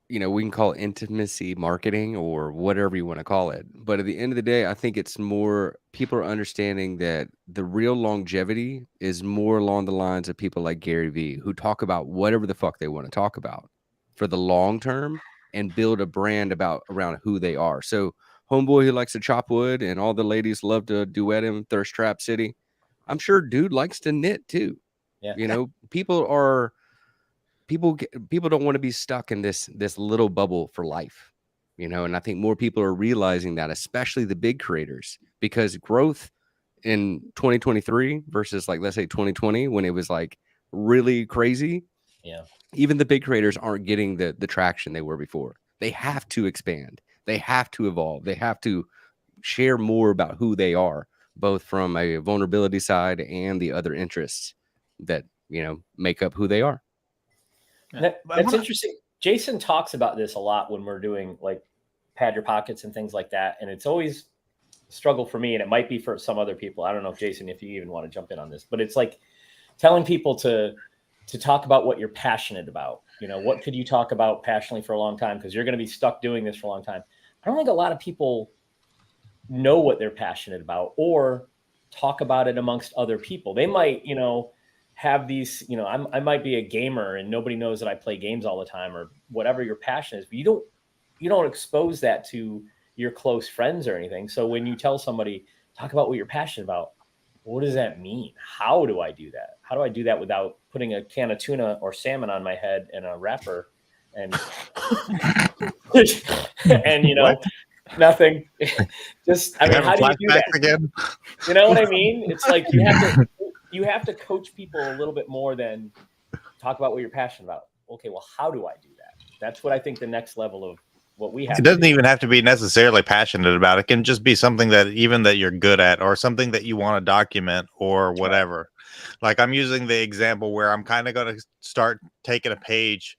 [SPEAKER 5] you know, we can call it intimacy marketing or whatever you want to call it. But at the end of the day, I think it's more people are understanding that the real longevity is more along the lines of people like Gary Vee, who talk about whatever the fuck they want to talk about for the long term and build a brand around who they are. So homeboy who likes to chop wood and all the ladies love to duet him, Thirst Trap City. I'm sure dude likes to knit too.
[SPEAKER 4] Yeah.
[SPEAKER 5] You know, people don't want to be stuck in this little bubble for life, you know. And I think more people are realizing that, especially the big creators, because growth in 2023 versus, like, let's say 2020, when it was like really crazy, even the big creators aren't getting the traction they were before. They have to expand, they have to evolve, they have to share more about who they are, both from a vulnerability side and the other interests that, you know, make up who they are.
[SPEAKER 4] That's interesting. Jason talks about this a lot when we're doing like Pad Your Pockets and things like that. And it's always a struggle for me, and it might be for some other people. I don't know, Jason, if you even want to jump in on this, but it's like telling people to talk about what you're passionate about. You know, what could you talk about passionately for a long time? Because you're going to be stuck doing this for a long time. I don't think a lot of people know what they're passionate about or talk about it amongst other people. They might, you know, have these, you know, I might be a gamer and nobody knows that I play games all the time or whatever your passion is, but you don't expose that to your close friends or anything. So when you tell somebody, talk about what you're passionate about, what does that mean? How do I do that? How do I do that without putting a can of tuna or salmon on my head and a wrapper and, and, you know,
[SPEAKER 3] What?
[SPEAKER 4] nothing. Just, I mean, how do you do that
[SPEAKER 3] again?
[SPEAKER 4] You know what I mean? It's like you have to coach people a little bit more than talk about what you're passionate about. Okay, well, how do I do that? That's what I think the next level of what we have.
[SPEAKER 3] It doesn't even have to be necessarily passionate about. It can just be something that you're good at, or something that you want to document, or whatever. Like, I'm using the example where I'm kind of going to start taking a page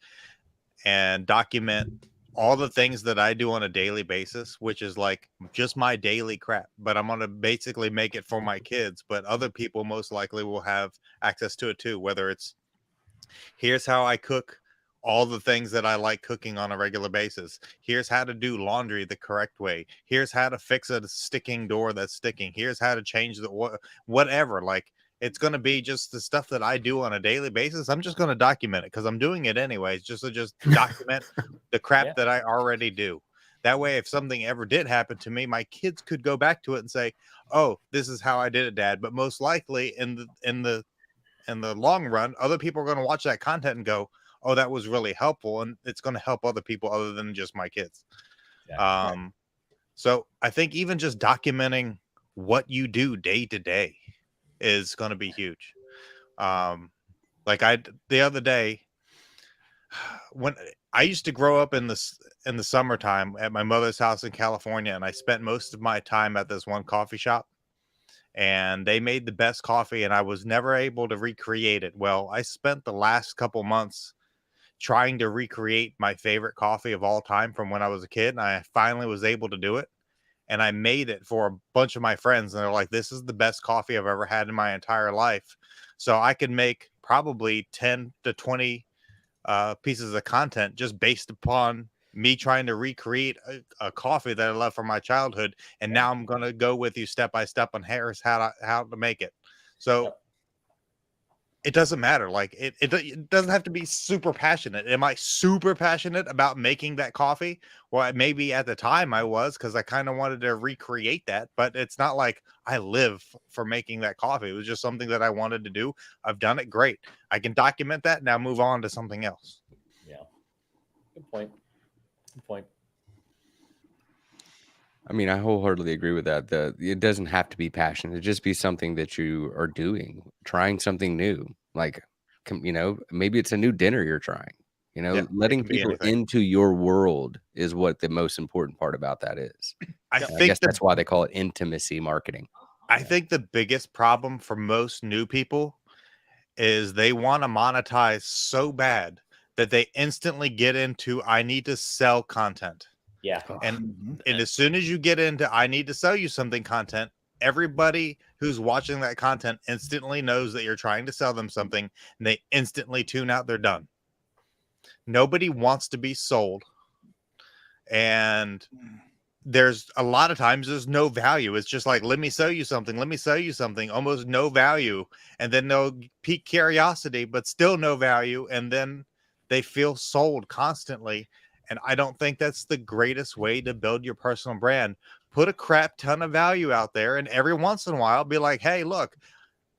[SPEAKER 3] and document all the things that I do on a daily basis, which is like just my daily crap, but I'm going to basically make it for my kids, but other people most likely will have access to it too. Whether it's, here's how I cook all the things that I like cooking on a regular basis. Here's how to do laundry the correct way. Here's how to fix a sticking door that's sticking. Here's how to change the whatever. Like, it's going to be just the stuff that I do on a daily basis. I'm just going to document it because I'm doing it anyways, just to document the crap that I already do. That way, if something ever did happen to me, my kids could go back to it and say, "Oh, this is how I did it, Dad." But most likely, in the long run, other people are going to watch that content and go, "Oh, that was really helpful," and it's going to help other people other than just my kids. So I think even just documenting what you do day to day is going to be huge. Like, the other day, when I used to grow up in the summertime at my mother's house in California, and I spent most of my time at this one coffee shop, and they made the best coffee, and I was never able to recreate it. Well, I spent the last couple months trying to recreate my favorite coffee of all time from when I was a kid, and I finally was able to do it. And I made it for a bunch of my friends, and they're like, "This is the best coffee I've ever had in my entire life." So I could make probably 10 to 20 pieces of content just based upon me trying to recreate a coffee that I love from my childhood. And now I'm going to go with you step by step on how to make it. So it doesn't matter. Like, it doesn't have to be super passionate. Am I super passionate about making that coffee? Well, maybe at the time I was, because I kind of wanted to recreate that, but it's not like I live for making that coffee. It was just something that I wanted to do. I've done it. Great. I can document that. Now move on to something else.
[SPEAKER 4] Yeah. Good point. Good point.
[SPEAKER 5] I mean, I wholeheartedly agree with that. It doesn't have to be passion. It just be something that you are doing, trying something new. Like, you know, maybe it's a new dinner you're trying. You know, letting people into your world is what the most important part about that is. I guess that's why they call it intimacy marketing.
[SPEAKER 3] I think the biggest problem for most new people is they want to monetize so bad that they instantly get into, I need to sell content.
[SPEAKER 4] Yeah.
[SPEAKER 3] And as soon as you get into, I need to sell you something content, everybody who's watching that content instantly knows that you're trying to sell them something, and they instantly tune out. They're done. Nobody wants to be sold. And there's a lot of times there's no value. It's just like, let me sell you something. Let me sell you something. Almost no value. And then they'll pique curiosity, but still no value. And then they feel sold constantly. And I don't think that's the greatest way to build your personal brand. Put a crap ton of value out there. And every once in a while, be like, hey, look,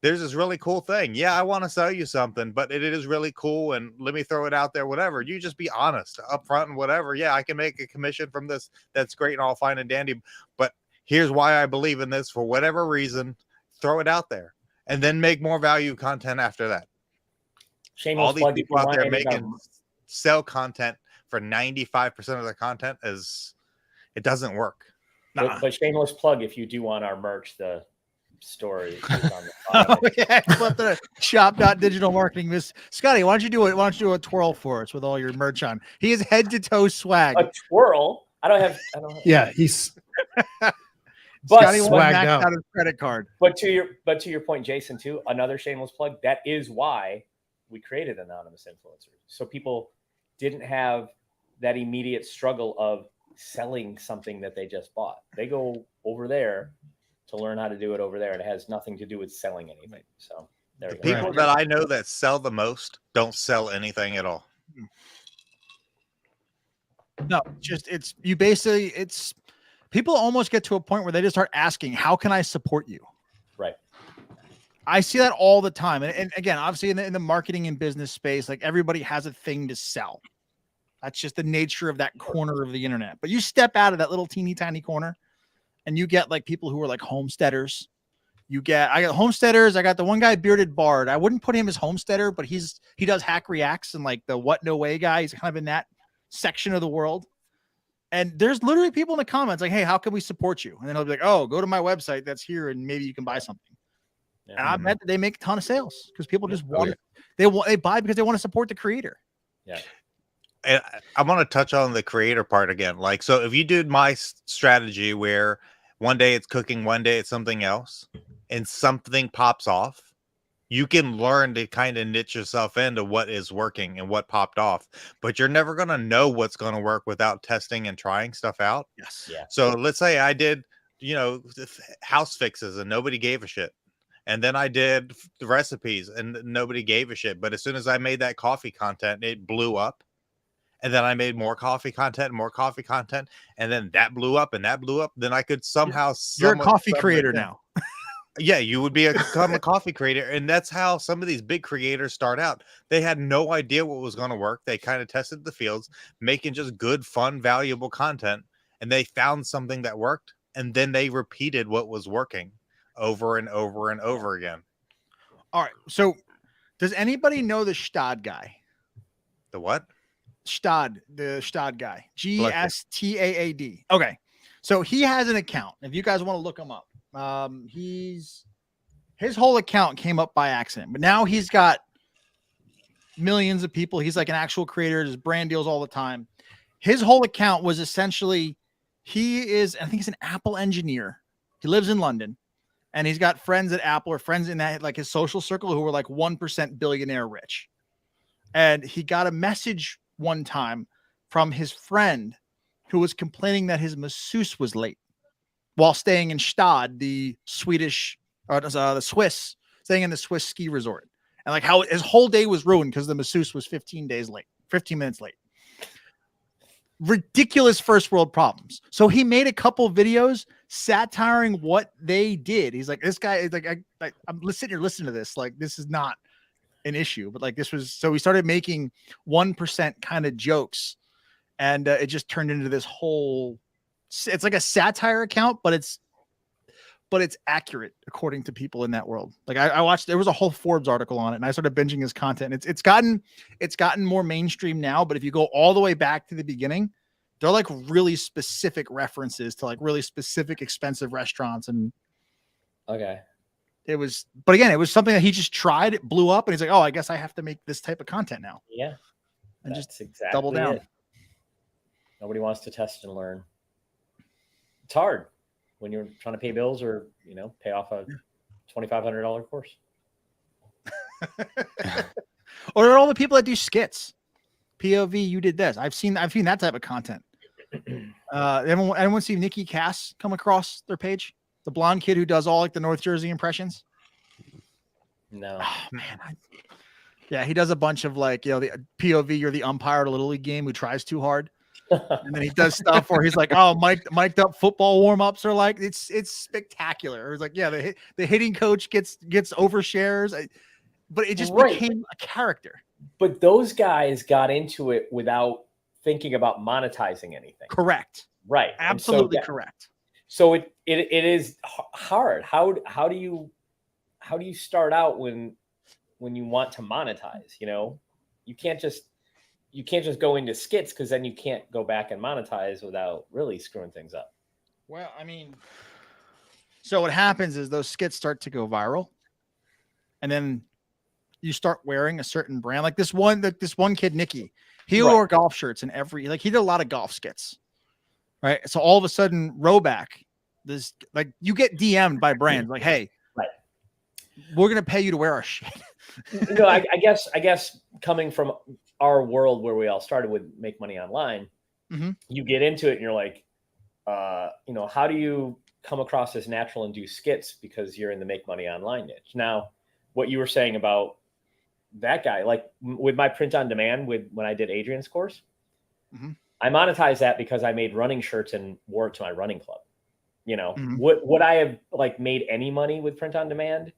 [SPEAKER 3] there's this really cool thing. Yeah, I want to sell you something, but it is really cool. And let me throw it out there, whatever. You just be honest up front and whatever. Yeah, I can make a commission from this. That's great and all fine and dandy. But here's why I believe in this for whatever reason. Throw it out there and then make more value content after that.
[SPEAKER 4] Shameless
[SPEAKER 3] All these
[SPEAKER 4] plug,
[SPEAKER 3] people out there making sell content for 95% of their content it doesn't work.
[SPEAKER 4] But shameless plug, if you do want our merch, the story is on the
[SPEAKER 1] Oh, yeah, flip the shop.digital marketing. Miss Scotty, why don't you do a twirl for us with all your merch on? He is head to toe swag.
[SPEAKER 4] A twirl? I don't have
[SPEAKER 2] Yeah, he's
[SPEAKER 4] but
[SPEAKER 1] Scotty won
[SPEAKER 2] swagged
[SPEAKER 1] maxed
[SPEAKER 2] out.
[SPEAKER 1] out his credit card.
[SPEAKER 4] But to your point, Jason, too, another shameless plug. That is why we created Anonymous Influencers. So people didn't have that immediate struggle of selling something that they just bought. They go over there to learn how to do it over there. And it has nothing to do with selling anything. So there
[SPEAKER 3] The
[SPEAKER 4] you go.
[SPEAKER 3] people that I know that sell the most don't sell anything at all.
[SPEAKER 1] No, it's people almost get to a point where they just start asking, how can I support you?
[SPEAKER 4] Right.
[SPEAKER 1] I see that all the time. And again, obviously in the marketing and business space, like everybody has a thing to sell. That's just the nature of that corner of the internet. But you step out of that little teeny tiny corner and you get like people who are like homesteaders. I got homesteaders. I got the one guy, Bearded Bard. I wouldn't put him as homesteader, but he does hack reacts and like the what no way guy. He's kind of in that section of the world. And there's literally people in the comments like, hey, how can we support you? And then they'll be like, oh, go to my website that's here and maybe you can buy something.
[SPEAKER 4] Yeah.
[SPEAKER 1] And I bet that they make a ton of sales because people just want it. They buy because they want to support the creator.
[SPEAKER 4] Yeah.
[SPEAKER 3] And I want to touch on the creator part again. Like, so if you did my strategy where one day it's cooking, one day it's something else, and something pops off, you can learn to kind of niche yourself into what is working and what popped off. But you're never going to know what's going to work without testing and trying stuff out.
[SPEAKER 1] Yes.
[SPEAKER 4] Yeah.
[SPEAKER 3] So let's say I did, house fixes and nobody gave a shit. And then I did the recipes and nobody gave a shit. But as soon as I made that coffee content, it blew up. And then I made more coffee content, and then that blew up and that blew up. Then I could somehow
[SPEAKER 1] You're a coffee creator now.
[SPEAKER 3] Yeah, you would become a coffee creator. And that's how some of these big creators start out. They had no idea what was going to work. They kind of tested the fields, making just good, fun, valuable content. And they found something that worked. And then they repeated what was working over and over and over again.
[SPEAKER 1] All right. So does anybody know the Stad guy?
[SPEAKER 3] The what?
[SPEAKER 1] The Stad guy. Gstaad. Okay. So he has an account. If you guys want to look him up, his whole account came up by accident, but now he's got millions of people. He's like an actual creator, does brand deals all the time. His whole account was essentially, I think he's an Apple engineer. He lives in London and he's got friends at Apple or friends in that, like his social circle who were like 1% billionaire rich. And he got a message one time from his friend who was complaining that his masseuse was late while staying in Stad, the Swiss, staying in the Swiss ski resort. And like how his whole day was ruined because the masseuse was 15 minutes late. Ridiculous first world problems. So he made a couple videos satiring what they did. He's like, this guy is like, I'm sitting here listening to this. Like, this is not an issue, but like this was, so we started making 1% kind of jokes and it just turned into this whole, it's like a satire account, but it's accurate according to people in that world. Like I watched, there was a whole Forbes article on it and I started binging his content. It's gotten more mainstream now, but if you go all the way back to the beginning, they're like really specific references to like really specific expensive restaurants. And
[SPEAKER 4] okay.
[SPEAKER 1] it was something that he just tried. It blew up and he's like, oh, I guess I have to make this type of content now.
[SPEAKER 4] Yeah.
[SPEAKER 1] and
[SPEAKER 4] That's
[SPEAKER 1] just
[SPEAKER 4] exactly
[SPEAKER 1] double down.
[SPEAKER 4] it. Nobody wants to test and learn. It's hard when you're trying to pay bills or, pay off a $2,500 course.
[SPEAKER 1] Or all the people that do skits. POV, you did this. I've seen that type of content. Anyone see Nikki Cass come across their page? The blonde kid who does all like the North Jersey impressions.
[SPEAKER 4] No.
[SPEAKER 1] Oh, man. Yeah, he does a bunch of like, the POV, you're the umpire at a Little League game who tries too hard. And then he does stuff where he's like, oh, mic'd up football warm-ups are like, it's spectacular. It's like, yeah, the hitting coach gets overshares, but it just became a character.
[SPEAKER 4] But those guys got into it without thinking about monetizing anything.
[SPEAKER 1] Correct.
[SPEAKER 4] Right.
[SPEAKER 1] Absolutely correct.
[SPEAKER 4] So it is hard. How do you start out when you want to monetize? You can't just go into skits, because then you can't go back and monetize without really screwing things up.
[SPEAKER 1] Well, so what happens is those skits start to go viral, and then you start wearing a certain brand. Like this one kid, Nikki, he wore golf shirts and he did a lot of golf skits. Right. So all of a sudden, Roback, you get DM'd by brands like, hey, we're going to pay you to wear our shit.
[SPEAKER 4] I guess coming from our world where we all started with Make Money Online, you get into it and you're like, how do you come across as natural and do skits because you're in the Make Money Online niche? Now, what you were saying about that guy, like with my print on demand, when I did Adrian's course, I monetized that because I made running shirts and wore it to my running club. Would I have like made any money with print on demand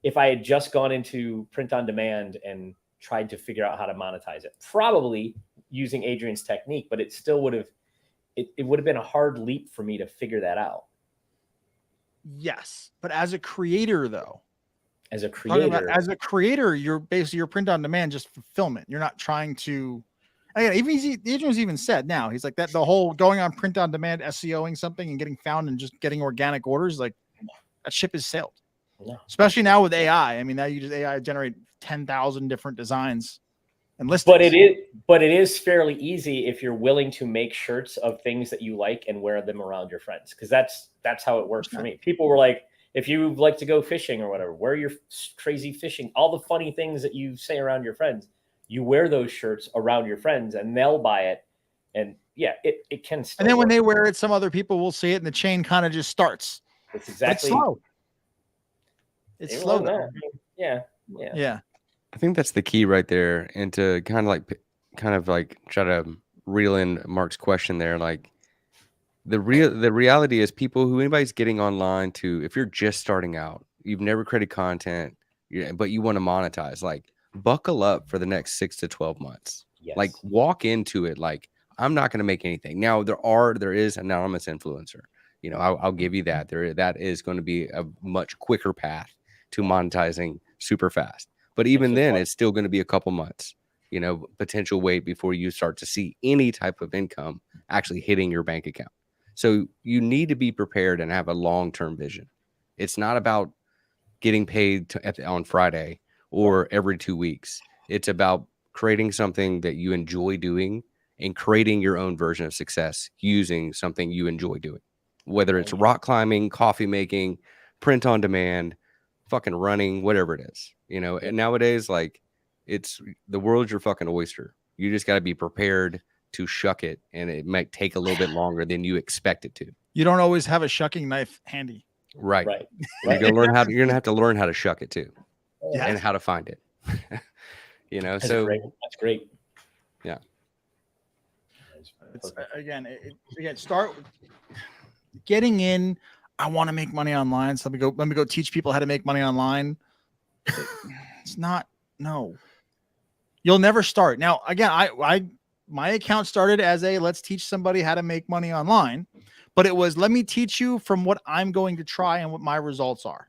[SPEAKER 4] if I had just gone into print on demand and tried to figure out how to monetize it? Probably using Adrian's technique, but it still would have been a hard leap for me to figure that out.
[SPEAKER 1] Yes. But as a creator, though,
[SPEAKER 4] as a creator,
[SPEAKER 1] you're basically your print on demand, just fulfillment. You're not trying to, Adrian's even said now, he's like that, the whole going on print on demand, SEOing something and getting found and just getting organic orders, like that ship is sailed.
[SPEAKER 4] No.
[SPEAKER 1] Especially now with AI. Now you just AI generate 10,000 different designs and listings.
[SPEAKER 4] But it is fairly easy if you're willing to make shirts of things that you like and wear them around your friends. Because that's how it works for me. People were like, if you like to go fishing or whatever, wear your crazy fishing, all the funny things that you say around your friends, you wear those shirts around your friends and they'll buy it. And yeah, it can still
[SPEAKER 1] And then
[SPEAKER 4] work.
[SPEAKER 1] when they wear it, some other people will see it and the chain kind of just starts.
[SPEAKER 4] It's exactly
[SPEAKER 1] slow. It's slow though.
[SPEAKER 4] Yeah.
[SPEAKER 5] I think that's the key right there. And to kind of like try to reel in Mark's question there, like the reality is anybody's getting online if you're just starting out, you've never created content, but you want to monetize, like buckle up for the next 6 to 12 months.
[SPEAKER 4] Yes.
[SPEAKER 5] Like walk into it. Like, I'm not going to make anything. Now there is anonymous influencer, I'll give you that that is going to be a much quicker path to monetizing super fast. But even then, it's still going to be a couple months, potential wait before you start to see any type of income actually hitting your bank account. So you need to be prepared and have a long-term vision. It's not about getting paid on Friday or every 2 weeks. It's about creating something that you enjoy doing and creating your own version of success using something you enjoy doing, whether it's rock climbing, coffee making, print on demand, fucking running, whatever it is, and nowadays, like, it's the world's your fucking oyster. You just got to be prepared to shuck it, and it might take a little bit longer than you expect it to.
[SPEAKER 1] You don't always have a shucking knife handy.
[SPEAKER 5] Right. You're gonna have to learn how to shuck it too, and how to find it.
[SPEAKER 4] That's
[SPEAKER 5] so
[SPEAKER 4] great. That's great.
[SPEAKER 5] Yeah.
[SPEAKER 1] It's, again, start with getting in. I want to make money online, so let me go teach people how to make money online. It's not, no. You'll never start. Now, again, my account started as let's teach somebody how to make money online, but it was, let me teach you from what I'm going to try and what my results are.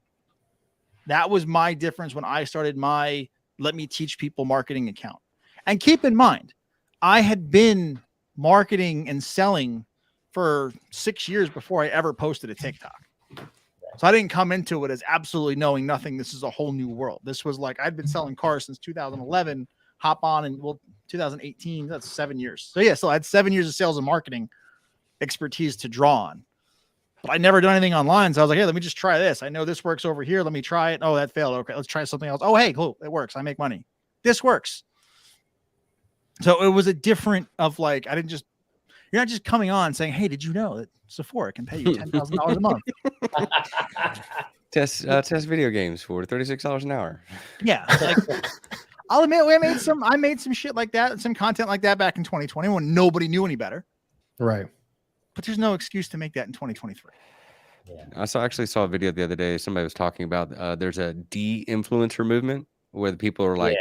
[SPEAKER 1] That was my difference when I started my let me teach people marketing account. And keep in mind, I had been marketing and selling for 6 years before I ever posted a TikTok. So I didn't come into it as absolutely knowing nothing. This is a whole new world. This was like, I'd been selling cars since 2011 hop on and 2018, that's 7 years. So yeah, so I had 7 years of sales and marketing expertise to draw on. But I never done anything online. So I was like, hey, let me just try this. I know this works over here. Let me try it. Oh, that failed. Okay, let's try something else. Oh, hey, cool. It works. I make money. This works. So it was a different of like, you're not just coming on saying, hey, did you know that Sephora can pay you $10,000 a month?
[SPEAKER 5] Test video games for $36 an hour.
[SPEAKER 1] Yeah. Like, I'll admit, I made some shit like that, some content like that back in 2020 when nobody knew any better.
[SPEAKER 2] Right.
[SPEAKER 1] But there's no excuse to make that in 2023.
[SPEAKER 5] Yeah. I actually saw a video the other day. Somebody was talking about there's a de-influencer movement where the people are like,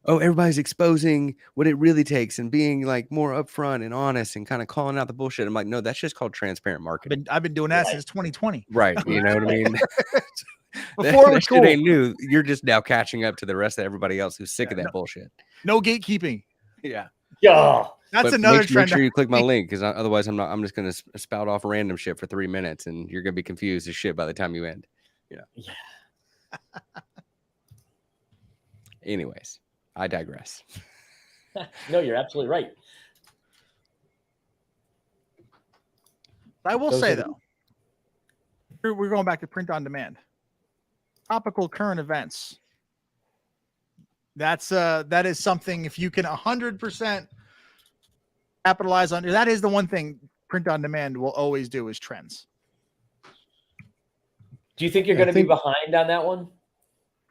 [SPEAKER 5] oh, everybody's exposing what it really takes and being like more upfront and honest and kind of calling out the bullshit. I'm like, no, that's just called transparent marketing.
[SPEAKER 1] I've been doing that since 2020.
[SPEAKER 5] Right. You know what I mean?
[SPEAKER 1] Before it was cool.
[SPEAKER 5] Shit ain't new. You're just now catching up to the rest of everybody else who's sick of that bullshit.
[SPEAKER 1] No gatekeeping.
[SPEAKER 5] Yeah.
[SPEAKER 4] Yeah.
[SPEAKER 1] That's
[SPEAKER 5] but
[SPEAKER 1] another trend.
[SPEAKER 5] Make sure you click my link because otherwise I'm just going to spout off random shit for 3 minutes and you're going to be confused as shit by the time you end. You know. Yeah. Anyways, I digress.
[SPEAKER 4] No, you're absolutely right.
[SPEAKER 1] I will say though, we're going back to print on demand. Topical current events. That is something if you can 100% capitalize on. That is the one thing print on demand will always do is trends.
[SPEAKER 4] Do you think you're going to be behind on that one?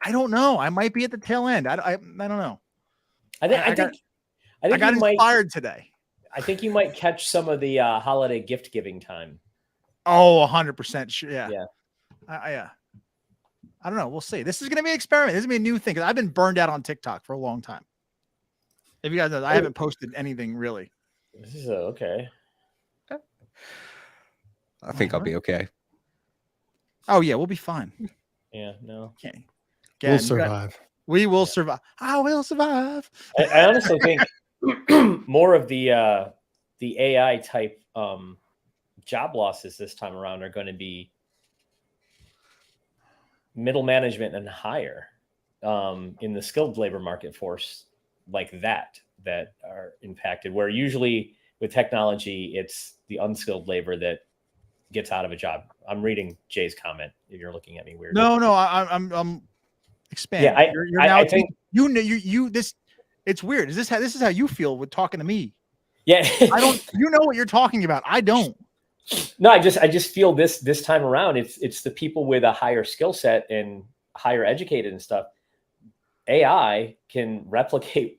[SPEAKER 1] I don't know. I might be at the tail end. I don't know.
[SPEAKER 4] I think
[SPEAKER 1] I got inspired today.
[SPEAKER 4] I think you might catch some of the holiday gift giving time.
[SPEAKER 1] Oh, 100% sure. Yeah.
[SPEAKER 4] Yeah.
[SPEAKER 1] I don't know. We'll see. This is going to be an experiment. This is going to be a new thing. I've been burned out on TikTok for a long time. If you guys know, I haven't posted anything really.
[SPEAKER 4] This is okay.
[SPEAKER 5] I think I'll be okay.
[SPEAKER 1] Oh yeah, we'll be fine.
[SPEAKER 4] Yeah, no.
[SPEAKER 1] Okay.
[SPEAKER 2] We'll survive.
[SPEAKER 1] We will survive. I will survive.
[SPEAKER 4] I honestly think more of the AI type job losses this time around are going to be middle management and higher in the skilled labor market force like that are impacted, where usually with technology, it's the unskilled labor that gets out of a job. I'm reading Jay's comment. If you're looking at me weird.
[SPEAKER 1] No, I'm expanding.
[SPEAKER 4] Yeah,
[SPEAKER 1] you're now,
[SPEAKER 4] I think
[SPEAKER 1] this. It's weird. This is how you feel with talking to me.
[SPEAKER 4] Yeah,
[SPEAKER 1] I don't. You know what you're talking about. I don't.
[SPEAKER 4] No, I just feel this time around, it's the people with a higher skill set and higher educated and stuff. AI can replicate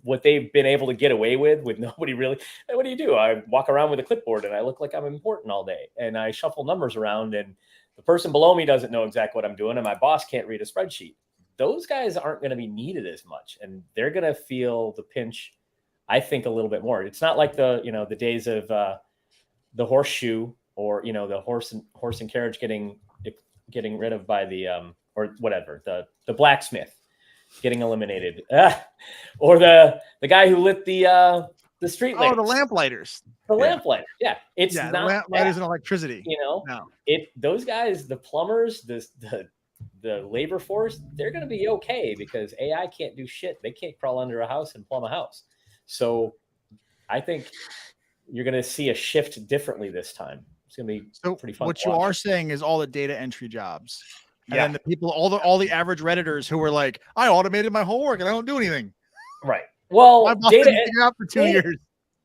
[SPEAKER 4] what they've been able to get away with nobody really. What do? I walk around with a clipboard and I look like I'm important all day, and I shuffle numbers around, and the person below me doesn't know exactly what I'm doing, and my boss can't read a spreadsheet. Those guys aren't going to be needed as much, and they're going to feel the pinch, I think, a little bit more. It's not like the days of the horseshoe or the horse and carriage getting rid of by the or whatever, the blacksmith getting eliminated, or the guy who lit the street lamps.
[SPEAKER 1] Oh, the lamplighters.
[SPEAKER 4] The lamplighter. Yeah, it's not
[SPEAKER 1] the lamplighters and electricity.
[SPEAKER 4] No. Those guys, the plumbers, the labor force, they're going to be okay because AI can't do shit. They can't crawl under a house and plumb a house. So I think you're going to see a shift differently this time. It's going to be pretty fun.
[SPEAKER 1] What you are saying is all the data entry jobs. And then the people, all the average Redditors who were like, I automated my whole work and I don't do anything.
[SPEAKER 4] Right. Well,
[SPEAKER 1] data out for 2 years.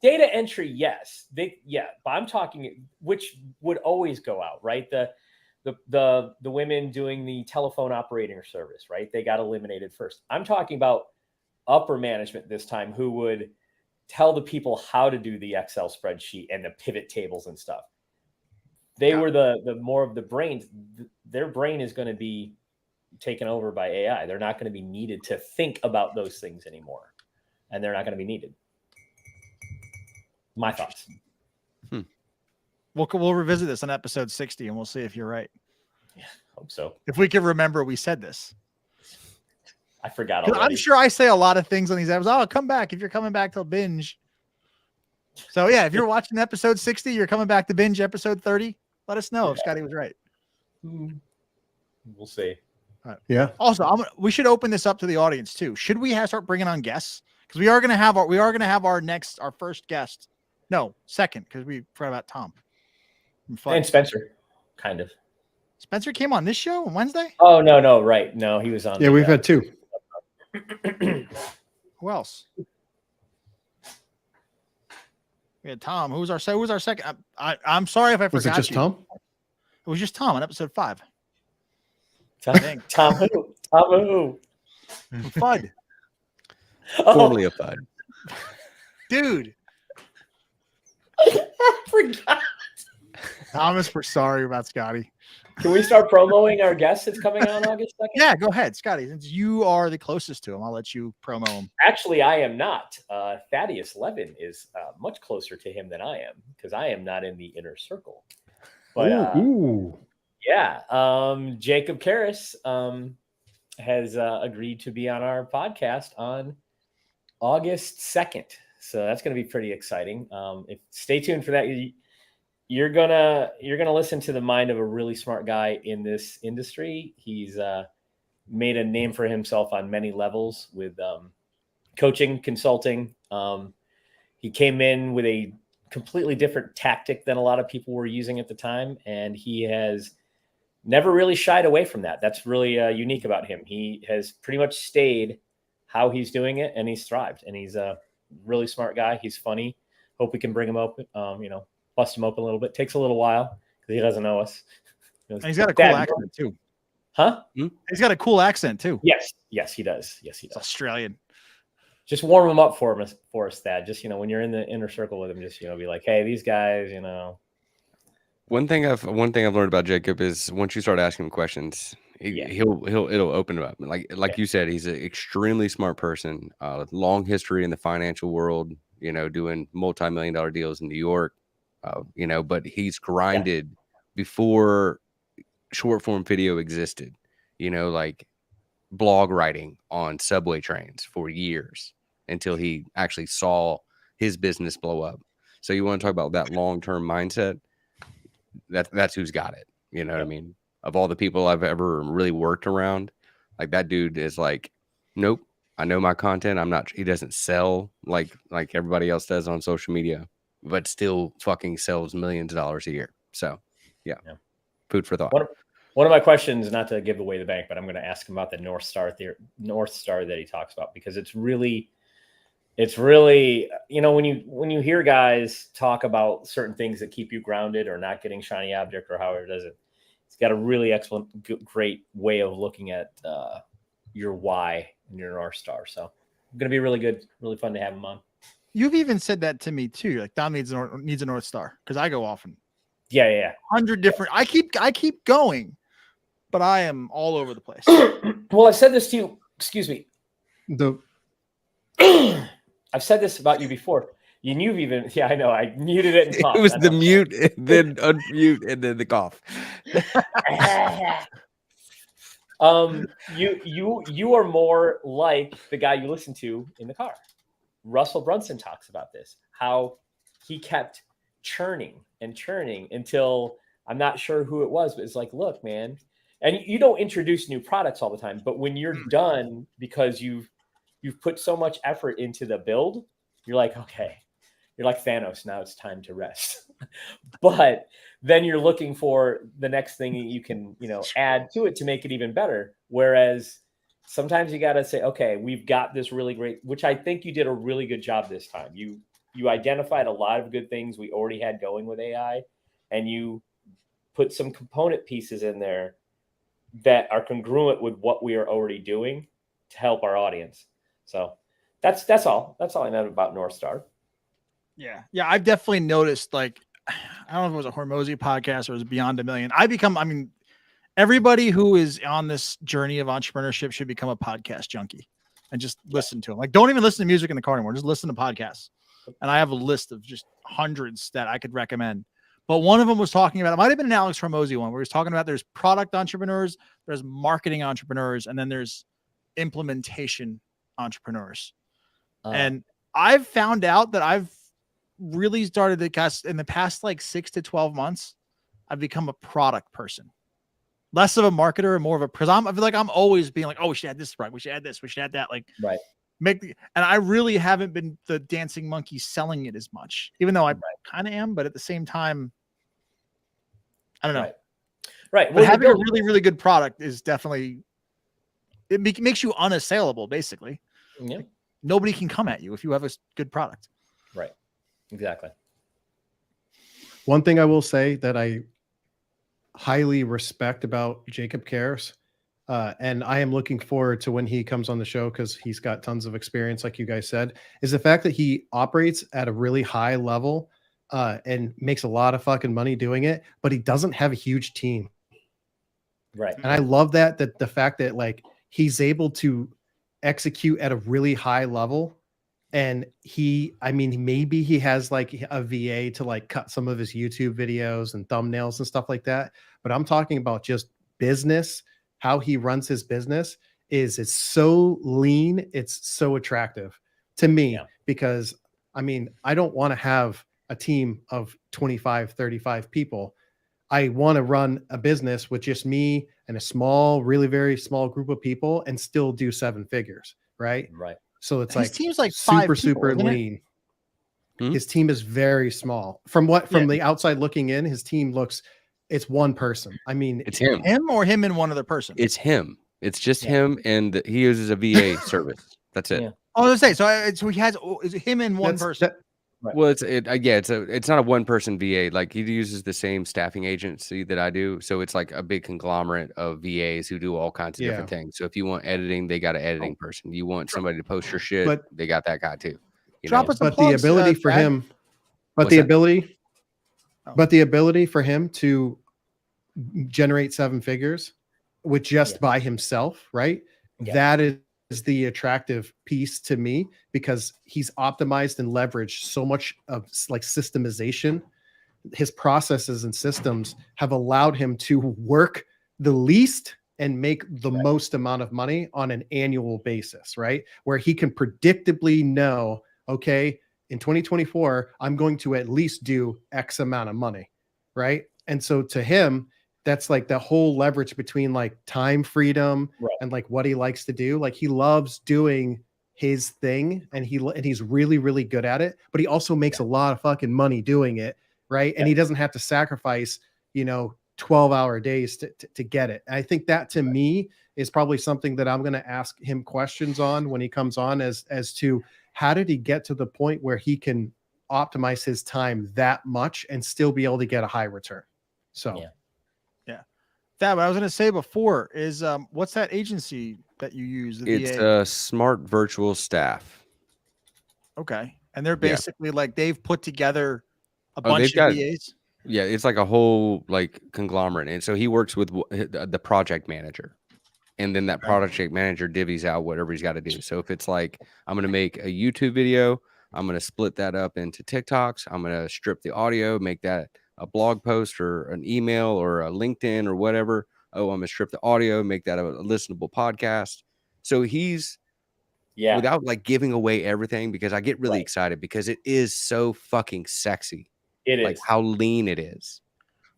[SPEAKER 4] Data entry, yes. But I'm talking which would always go out, right? The women doing the telephone operator service, right? They got eliminated first. I'm talking about upper management this time who would tell the people how to do the Excel spreadsheet and the pivot tables and stuff. They were the more of the brains. Their brain is going to be taken over by AI. They're not going to be needed to think about those things anymore. And they're not going to be needed. My thoughts.
[SPEAKER 1] We'll revisit this on episode 60 and we'll see if you're right.
[SPEAKER 4] Yeah, hope so.
[SPEAKER 1] If we can remember we said this.
[SPEAKER 4] I forgot already.
[SPEAKER 1] I'm sure I say a lot of things on these episodes. Oh, come back if you're coming back to binge. So yeah, if you're watching episode 60, you're coming back to binge episode 30. Let us know if Scotty was right.
[SPEAKER 4] We'll see.
[SPEAKER 1] All right.
[SPEAKER 2] Yeah.
[SPEAKER 1] Also, we should open this up to the audience too. Should we start bringing on guests? because we are gonna have our first guest. No, second, because we forgot about Tom.
[SPEAKER 4] And Spencer, kind of.
[SPEAKER 1] Spencer came on this show on Wednesday.
[SPEAKER 4] Oh no, right? No, he was on.
[SPEAKER 2] Yeah, we've had two.
[SPEAKER 1] Who else? We had Tom. Who was our second? I'm sorry if I forgot.
[SPEAKER 2] Was it just
[SPEAKER 1] you.
[SPEAKER 2] Tom?
[SPEAKER 1] It was just Tom on episode 5.
[SPEAKER 4] Tom who? Tom who?
[SPEAKER 1] Fud.
[SPEAKER 5] Formerly a FUD.
[SPEAKER 1] Dude.
[SPEAKER 4] I forgot.
[SPEAKER 1] Thomas, we're sorry about Scotty.
[SPEAKER 4] Can we start promoting our guest that's coming on August 2nd?
[SPEAKER 1] Yeah, go ahead, Scotty. Since you are the closest to him, I'll let you promo him.
[SPEAKER 4] Actually, I am not. Thaddeus Levin is much closer to him than I am because I am not in the inner circle. But yeah, Jacob Karras has agreed to be on our podcast on August 2nd. So that's going to be pretty exciting. Stay tuned for that. You're gonna listen to the mind of a really smart guy in this industry. He's made a name for himself on many levels with coaching, consulting. He came in with a completely different tactic than a lot of people were using at the time, and he has never really shied away from that. That's really unique about him. He has pretty much stayed how he's doing it, and he's thrived. And he's a really smart guy. He's funny. Hope we can bring him up. Bust him open a little bit. Takes a little while because he doesn't know us.
[SPEAKER 1] And he's got a cool accent too.
[SPEAKER 4] Huh?
[SPEAKER 1] He's got a cool accent too.
[SPEAKER 4] Yes, he does. Yes, he does.
[SPEAKER 1] It's Australian.
[SPEAKER 4] Just warm him up for us, Thad. Just when you're in the inner circle with him, just be like, hey, these guys,
[SPEAKER 5] One thing I've learned about Jacob is once you start asking him questions, it'll open him up. Like you said, he's an extremely smart person. Long history in the financial world. Doing multi-million-dollar deals in New York. But he's grinded before short form video existed, like blog writing on subway trains for years until he actually saw his business blow up. So you want to talk about that long-term mindset? That's who's got it. You know what I mean? Of all the people I've ever really worked around, like that dude is like, nope, I know my content. He doesn't sell like everybody else does on social media, but still fucking sells millions of dollars a year. So yeah. Food for thought.
[SPEAKER 4] One of my questions, not to give away the bank, but I'm going to ask him about the Northstar that he talks about, because it's really, when you hear guys talk about certain things that keep you grounded or not getting shiny object or however it does it, it's got a really excellent, great way of looking at your why and your Northstar. So it's going to be really good, really fun to have him on.
[SPEAKER 1] You've even said that to me too. Like Dom needs a North Star because I go often.
[SPEAKER 4] Yeah.
[SPEAKER 1] 100 different. I keep going, but I am all over the place.
[SPEAKER 4] Well, I've said this to you. Excuse me. I've said this about you before. You've even. Yeah, I know. I muted it and coughed.
[SPEAKER 5] It was the mute, and then unmute, and then the cough.
[SPEAKER 4] You are more like the guy you listen to in the car. Russell Brunson talks about this, how he kept churning until I'm not sure who it was, but it's like, look, man, and you don't introduce new products all the time, but when you're done because you've put so much effort into the build, you're like, okay, you're like Thanos. Now it's time to rest. But then you're looking for the next thing you can, add to it to make it even better. Whereas sometimes you got to say, okay, we've got this really great, which I think you did a really good job this time. You identified a lot of good things we already had going with AI, and you put some component pieces in there that are congruent with what we are already doing to help our audience. So that's all. That's all I know about Northstar.
[SPEAKER 1] Yeah. I've definitely noticed, like, I don't know if it was a Hormozy podcast or it was Beyond a Million. Everybody who is on this journey of entrepreneurship should become a podcast junkie and just listen to them. Like, don't even listen to music in the car anymore. Just listen to podcasts. And I have a list of just hundreds that I could recommend. But one of them was talking about, it might have been an Alex Hormozy one, where he was talking about there's product entrepreneurs, there's marketing entrepreneurs, and then there's implementation entrepreneurs. And I've found out that I've really started to cast in the past like 6 to 12 months. I've become a product person, less of a marketer and more of a, because I feel like I'm always being like, oh, we should add this product, we should add this, we should add that. Like,
[SPEAKER 4] right.
[SPEAKER 1] and I really haven't been the dancing monkey selling it as much, even though I kind of am, but at the same time, I don't know.
[SPEAKER 4] Right.
[SPEAKER 1] But
[SPEAKER 4] Well,
[SPEAKER 1] having a really, really good product is definitely, makes you unassailable, basically.
[SPEAKER 4] Yeah.
[SPEAKER 1] Like, nobody can come at you if you have a good product.
[SPEAKER 4] Right. Exactly.
[SPEAKER 2] One thing I will say that I highly respect about Jacob Cares, and I am looking forward to when he comes on the show because he's got tons of experience, like you guys said, is the fact that he operates at a really high level and makes a lot of fucking money doing it, but he doesn't have a huge team.
[SPEAKER 4] Right.
[SPEAKER 2] And I love that the fact that like he's able to execute at a really high level. And maybe he has like a VA to like cut some of his YouTube videos and thumbnails and stuff like that. But I'm talking about just business, how he runs his business it's so lean. It's so attractive to me because I don't want to have a team of 25, 35 people. I want to run a business with just me and a small, really very small group of people and still do 7 figures. Right.
[SPEAKER 4] Right.
[SPEAKER 2] So it's
[SPEAKER 1] His
[SPEAKER 2] like
[SPEAKER 1] team's like 5 people,
[SPEAKER 2] super
[SPEAKER 1] isn't it?
[SPEAKER 2] lean. His team is very small. From the outside looking in, his team looks, it's one person. I mean,
[SPEAKER 5] It's him.
[SPEAKER 1] Him or him and one other person?
[SPEAKER 5] It's him. It's just him, and he uses a VA service. That's it.
[SPEAKER 4] Yeah.
[SPEAKER 1] I was gonna say, so he has is it him and one person.
[SPEAKER 4] Right.
[SPEAKER 5] Well, it's not a one person VA. Like he uses the same staffing agency that I do, so it's like a big conglomerate of VAs who do all kinds of different things. So if you want editing, they got an editing person. You want somebody to post your shit, they got that guy too.
[SPEAKER 1] Drop us some
[SPEAKER 2] but
[SPEAKER 1] plugs,
[SPEAKER 2] the ability for
[SPEAKER 1] Brad.
[SPEAKER 2] him, but
[SPEAKER 5] What's
[SPEAKER 2] the
[SPEAKER 5] that?
[SPEAKER 2] ability,
[SPEAKER 1] Oh.
[SPEAKER 2] but the ability for him to generate 7 figures with just by himself, right?
[SPEAKER 4] Yeah.
[SPEAKER 2] That is the attractive piece to me because he's optimized and leveraged so much of like systemization. His processes and systems have allowed him to work the least and make the most amount of money on an annual basis, right? Where he can predictably know, okay, in 2024, I'm going to at least do X amount of money, right? And so to him, that's like the whole leverage between like time freedom and like what he likes to do. Like he loves doing his thing and he's really, really good at it, but he also makes a lot of fucking money doing it. Right. And he doesn't have to sacrifice, 12-hour days to get it. And I think that to me is probably something that I'm going to ask him questions on when he comes on as to how did he get to the point where he can optimize his time that much and still be able to get a high return. So
[SPEAKER 1] That what I was going to say before is what's that agency that you use? The
[SPEAKER 5] It's
[SPEAKER 1] VA?
[SPEAKER 5] Smart Virtual Staff.
[SPEAKER 1] Okay, and they're basically like they've put together a bunch
[SPEAKER 5] they've got
[SPEAKER 1] of VAs.
[SPEAKER 5] Yeah, it's like a whole like conglomerate, and so he works with the project manager, and then that project manager divvies out whatever he's got to do. So if it's like I'm going to make a YouTube video, I'm going to split that up into TikToks. I'm going to strip the audio, make that a blog post or an email or a LinkedIn or whatever. Oh, I'm going to strip the audio, make that a listenable podcast. So he's without like giving away everything, because I get really excited because it is so fucking sexy.
[SPEAKER 4] It
[SPEAKER 5] like
[SPEAKER 4] is
[SPEAKER 5] how lean it is.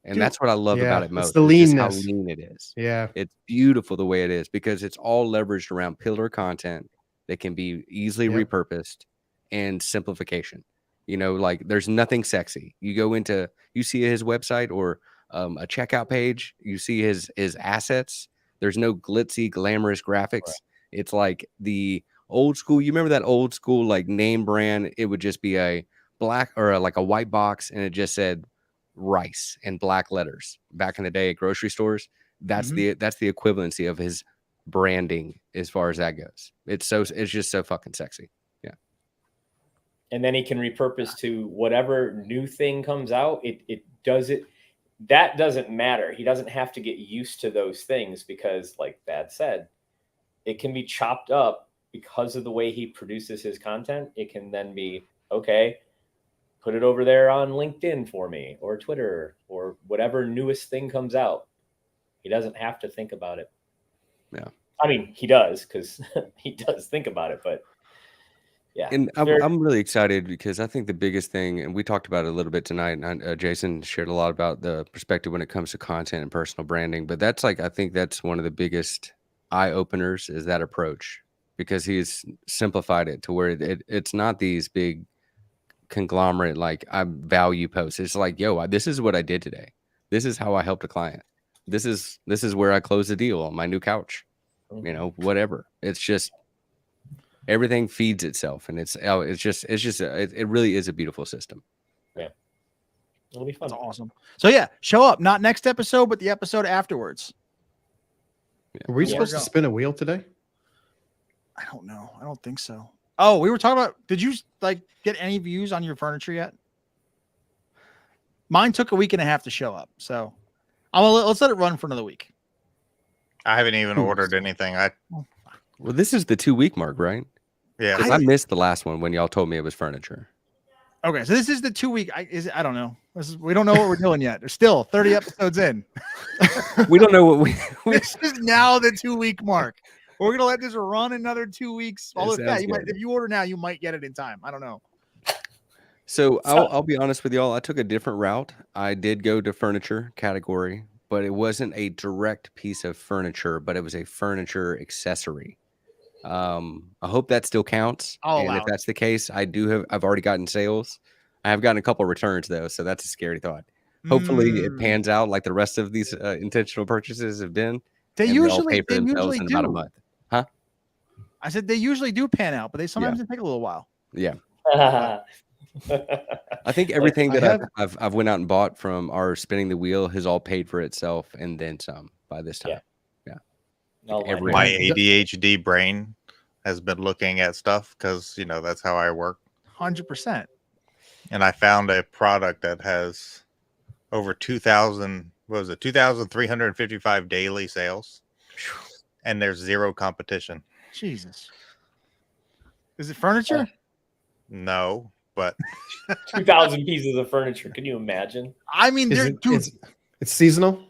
[SPEAKER 5] And that's what I love about it most.
[SPEAKER 2] It's the leanness.
[SPEAKER 5] Just how lean it is.
[SPEAKER 2] Yeah.
[SPEAKER 5] It's beautiful the way it is because it's all leveraged around pillar content that can be easily repurposed and simplification. Like there's nothing sexy. You see his website or a checkout page, you see his assets. There's no glitzy, glamorous graphics. It's like the old school. You remember that old school like name brand? It would just be a black or like a white box and it just said rice in black letters back in the day at grocery stores. That's the equivalency of his branding as far as that goes. It's just so fucking sexy. Yeah.
[SPEAKER 4] And then he can repurpose to whatever new thing comes out. That doesn't matter. He doesn't have to get used to those things because like Thad said, it can be chopped up because of the way he produces his content. It can then be, okay, put it over there on LinkedIn for me or Twitter or whatever newest thing comes out. He doesn't have to think about it.
[SPEAKER 5] Yeah.
[SPEAKER 4] I mean, he does because he does think about it, but yeah.
[SPEAKER 5] And I'm really excited because I think the biggest thing, and we talked about it a little bit tonight, and Jason shared a lot about the perspective when it comes to content and personal branding, but I think that's one of the biggest eye openers is that approach. because he's simplified it to where it's not these big conglomerate like I value posts. It's like, yo, this is what I did today. This is how I helped a client. This is where I closed a deal on my new couch. You know, whatever. It's just everything feeds itself, and it really is a beautiful system.
[SPEAKER 4] Yeah, it'll be fun.
[SPEAKER 1] That's awesome. So yeah, show up, not next episode, but the episode afterwards.
[SPEAKER 2] Were we supposed to spin a wheel today?
[SPEAKER 1] I don't know. I don't think so. Oh, we were talking about, did you like get any views on your furniture yet? Mine took a week and a half to show up. So let's let it run for another week.
[SPEAKER 3] I haven't even ordered anything.
[SPEAKER 5] Well, this is the 2-week mark, right?
[SPEAKER 3] Yeah.
[SPEAKER 5] I missed the last one when y'all told me it was furniture.
[SPEAKER 1] Okay, so this is the 2 week. I don't know. We don't know what we're doing yet. There's still 30 episodes in.
[SPEAKER 5] We don't know what we
[SPEAKER 1] This is now the 2 week mark. We're gonna let this run another 2 weeks. Although, yeah, if you order now, you might get it in time. I don't know.
[SPEAKER 5] So I'll be honest with y'all. I took a different route. I did go to furniture category, but it wasn't a direct piece of furniture, but it was a furniture accessory. I hope that still counts. And if that's the case, I've already gotten sales. I have gotten a couple of returns though, so that's a scary thought. Hopefully it pans out like the rest of these intentional purchases have been.
[SPEAKER 1] They usually
[SPEAKER 5] pay for themselves in about a month. Huh?
[SPEAKER 1] I said they usually do pan out, but they sometimes take a little while.
[SPEAKER 5] Yeah. I think everything that I've went out and bought from our spinning the wheel has all paid for itself and then some by this time. Yeah.
[SPEAKER 3] My ADHD brain has been looking at stuff because that's how I work.
[SPEAKER 1] 100%.
[SPEAKER 3] And I found a product that has over 2,355 daily sales, and there's zero competition.
[SPEAKER 1] Jesus. Is it furniture?
[SPEAKER 3] No, but
[SPEAKER 4] 2,000 pieces of furniture. Can you imagine?
[SPEAKER 1] I mean,
[SPEAKER 2] it's seasonal.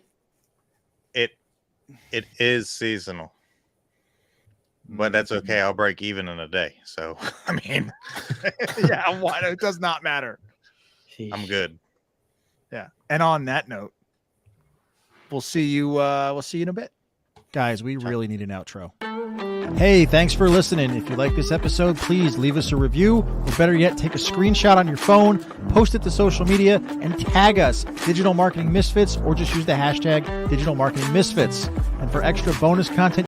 [SPEAKER 3] It is seasonal, but that's okay. I'll break even in a day. So I mean,
[SPEAKER 1] yeah, it does not matter.
[SPEAKER 3] I'm good.
[SPEAKER 1] Yeah. And on that note, we'll see you in a bit. Guys, we really need an outro. Hey, thanks for listening. If you like this episode, please leave us a review, or better yet, take a screenshot on your phone, post it to social media, and tag us, Digital Marketing Misfits, or just use the hashtag Digital Marketing Misfits. And for extra bonus content,